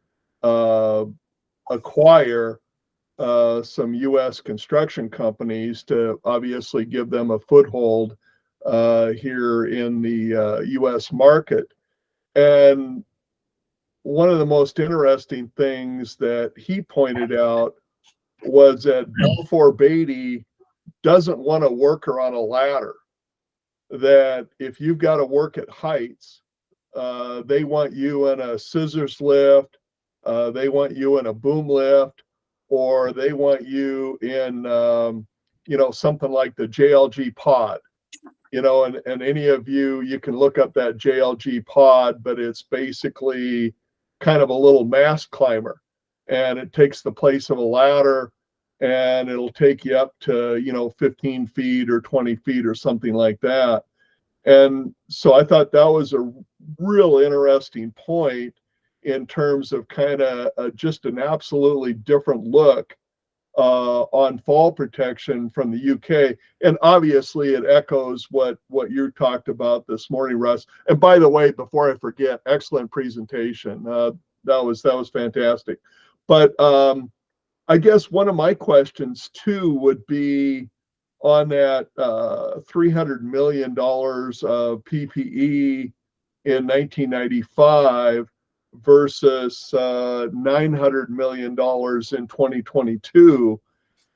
acquire some US construction companies to obviously give them a foothold here in the US market. And one of the most interesting things that he pointed out was that Balfour Beatty doesn't want a worker on a ladder. That if you've got to work at heights, they want you in a scissors lift, they want you in a boom lift, or they want you in, something like the JLG pod. And any of you can look up that JLG pod, but it's basically kind of a little mast climber, and it takes the place of a ladder, and it'll take you up to 15 feet or 20 feet or something like that. And so I thought that was a real interesting point in terms of kind of just an absolutely different look on fall protection from the UK. And obviously it echoes what you talked about this morning, Russ. And by the way, before I forget, excellent presentation. That was fantastic. But I guess one of my questions too would be on that $300 million of PPE in 1995 versus $900 million in 2022.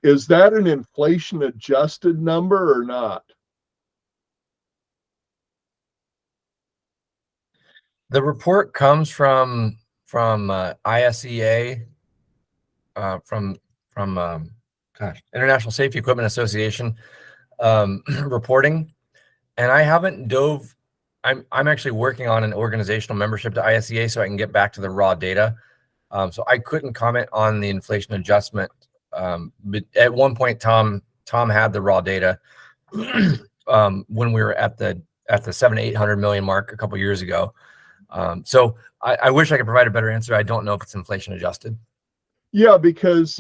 Is that an inflation adjusted number or not? The report comes from ISEA, from International Safety Equipment Association reporting, and I haven't dove. I'm actually working on an organizational membership to ISEA so I can get back to the raw data. So I couldn't comment on the inflation adjustment. But at one point, Tom had the raw data when we were at the 700-800 million mark a couple years ago. So I wish I could provide a better answer. I don't know if it's inflation adjusted. Yeah, because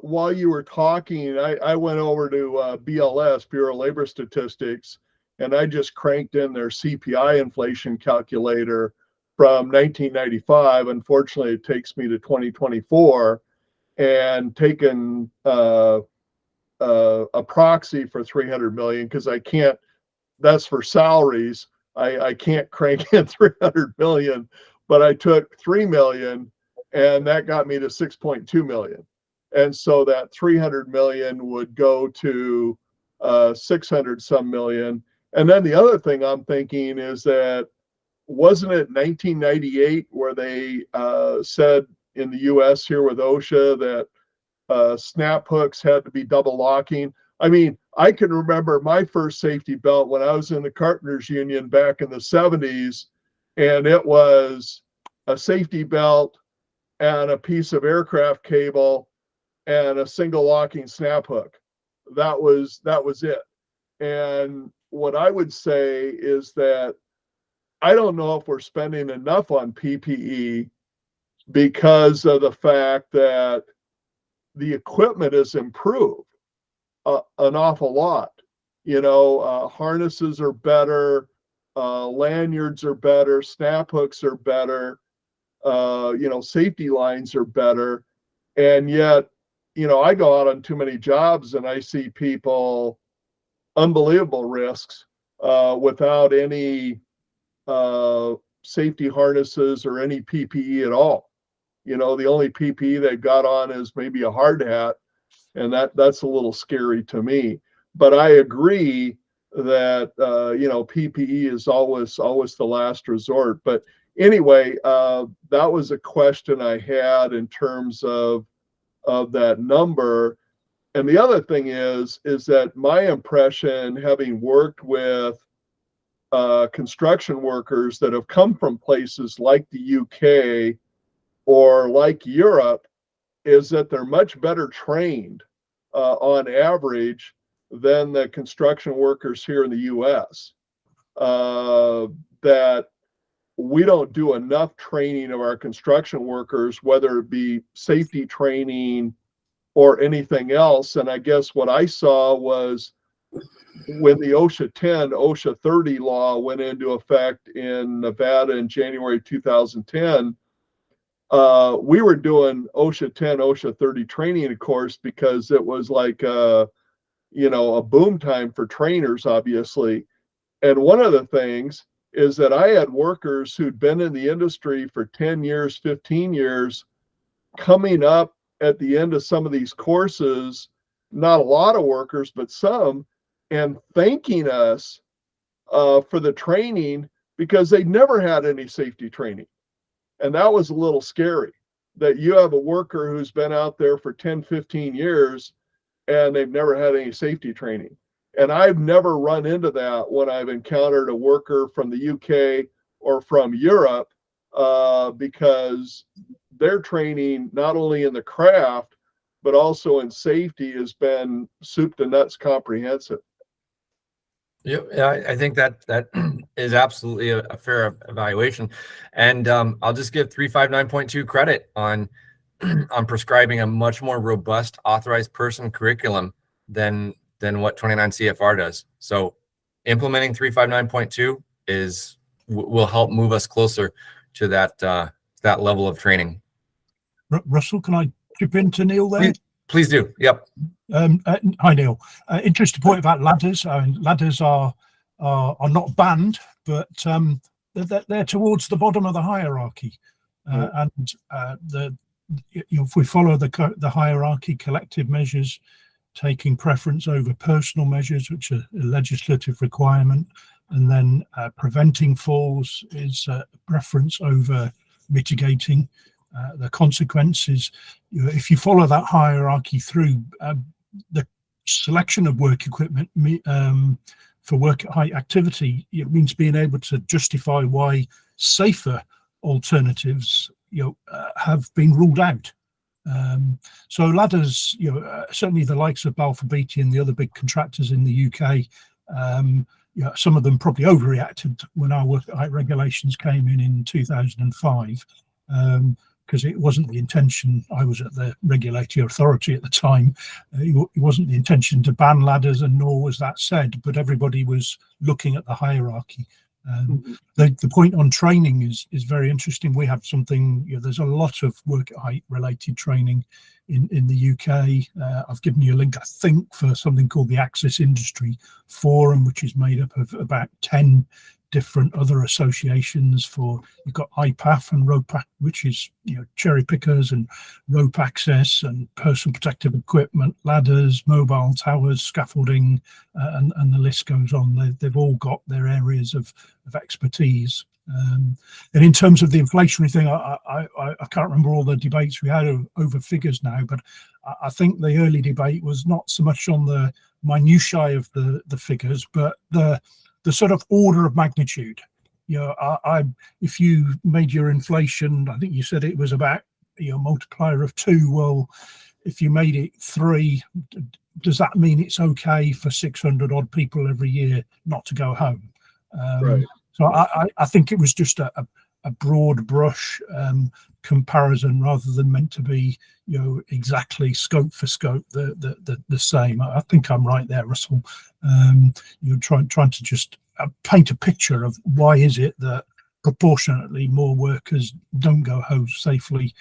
while you were talking, I went over to BLS, Bureau of Labor Statistics, and I just cranked in their CPI inflation calculator from 1995. Unfortunately, it takes me to 2024, and taken a proxy for 300 million, because I can't, that's for salaries. I can't crank in 300 million, but I took 3 million, and that got me to 6.2 million. And so that 300 million would go to 600 some million. And then the other thing I'm thinking is that, wasn't it 1998 where they said in the US here with OSHA that snap hooks had to be double locking. I mean, I can remember my first safety belt when I was in the Carpenters Union back in the 70s, and it was a safety belt and a piece of aircraft cable and a single locking snap hook. That was it. And what I would say is that I don't know if we're spending enough on PPE because of the fact that the equipment is improved an awful lot. You know, harnesses are better, lanyards are better, snap hooks are better, you know, safety lines are better. And yet, you know, I go out on too many jobs and I see people, unbelievable risks without any safety harnesses or any PPE at all. You know, the only PPE they've got on is maybe a hard hat, and that's a little scary to me. But I agree that you know, PPE is always the last resort. But anyway, that was a question I had in terms of that number. And the other thing is that my impression, having worked with construction workers that have come from places like the UK or like Europe, is that they're much better trained on average than the construction workers here in the US. That we don't do enough training of our construction workers, whether it be safety training or anything else. And I guess what I saw was when the OSHA 10, OSHA 30 law went into effect in Nevada in January 2010, we were doing OSHA 10, OSHA 30 training, of course, because it was like, you know, a boom time for trainers, obviously. And one of the things is that I had workers who'd been in the industry for 10 years, 15 years, coming up at the end of some of these courses, not a lot of workers, but some, and thanking us for the training because they never had any safety training. And that was a little scary, that you have a worker who's been out there for 10, 15 years and they've never had any safety training. And I've never run into that when I've encountered a worker from the UK or from Europe, because their training, not only in the craft, but also in safety, has been soup to nuts comprehensive. Yeah, I think that is absolutely a fair evaluation, and I'll just give 359.2 credit on prescribing a much more robust authorized person curriculum than what 29 CFR does. So implementing 359.2 will help move us closer to that level of training. Russell, can I chip in to Neil there? Please do. Yep. Hi, Neil. Interesting point about ladders. I mean, ladders are not banned, but they're towards the bottom of the hierarchy. And if we follow the hierarchy, collective measures taking preference over personal measures, which are a legislative requirement, and then preventing falls is preference over mitigating the consequences. If you follow that hierarchy through, the selection of work equipment for work at height activity, it means being able to justify why safer alternatives have been ruled out. So ladders, certainly the likes of Balfour Beatty and the other big contractors in the UK, some of them probably overreacted when our work at height regulations came in 2005. Because it wasn't the intention. I was at the regulatory authority at the time. It wasn't the intention to ban ladders, and nor was that said, but everybody was looking at the hierarchy. The point on training is very interesting. We have something, there's a lot of work at height related training in the UK. I've given you a link, I think, for something called the Access Industry Forum, which is made up of about 10 different other associations. You've got IPAF and ROPAC, which is cherry pickers and rope access and personal protective equipment, ladders, mobile towers, scaffolding, and the list goes on. They've all got their areas of expertise. And in terms of the inflationary thing, I can't remember all the debates we had over figures now, but I think the early debate was not so much on the minutiae of the figures, but the sort of order of magnitude. You know, if you made your inflation, I think you said it was about, you know, multiplier of 2. Well, if you made it 3, does that mean it's okay for 600 odd people every year not to go home? Right. So I think it was just a broad brush comparison rather than meant to be, you know, exactly scope for scope the same. I think I'm right there, Russell. You're trying to just paint a picture of why is it that proportionately more workers don't go home safely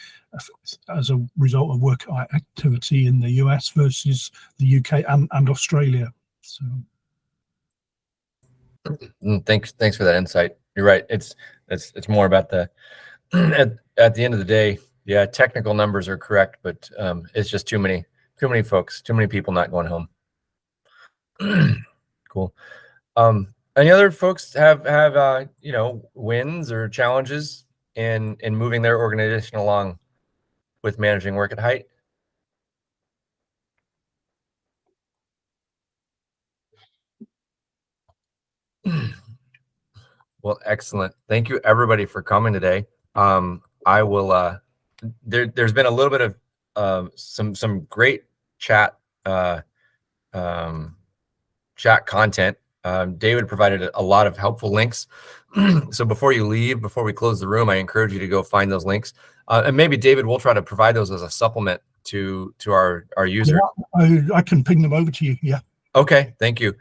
as a result of work activity in the US versus the UK and Australia. So. Thanks for that insight. You're right. It's more about the at the end of the day. Yeah, technical numbers are correct, but it's just too many folks, too many people not going home. Cool. Any other folks have you know, wins or challenges in moving their organization along with managing work at height? Well, excellent. Thank you everybody for coming today. I will there's been a little bit of some great chat chat content. David provided a lot of helpful links. So before you leave, before we close the room, I encourage you to go find those links. And maybe David will try to provide those as a supplement to our users. Yeah, I can ping them over to you. Yeah. Okay, thank you.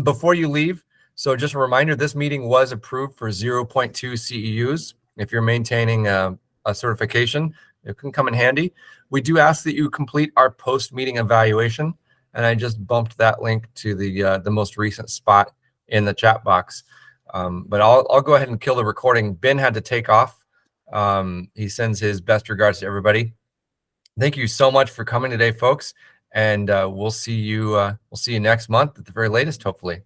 Before you leave, so just a reminder, this meeting was approved for 0.2 CEUs. If you're maintaining a certification, it can come in handy. We do ask that you complete our post-meeting evaluation, and I just bumped that link to the most recent spot in the chat box. But I'll go ahead and kill the recording. Ben had to take off. He sends his best regards to everybody. Thank you so much for coming today, folks, and we'll see you next month at the very latest, hopefully.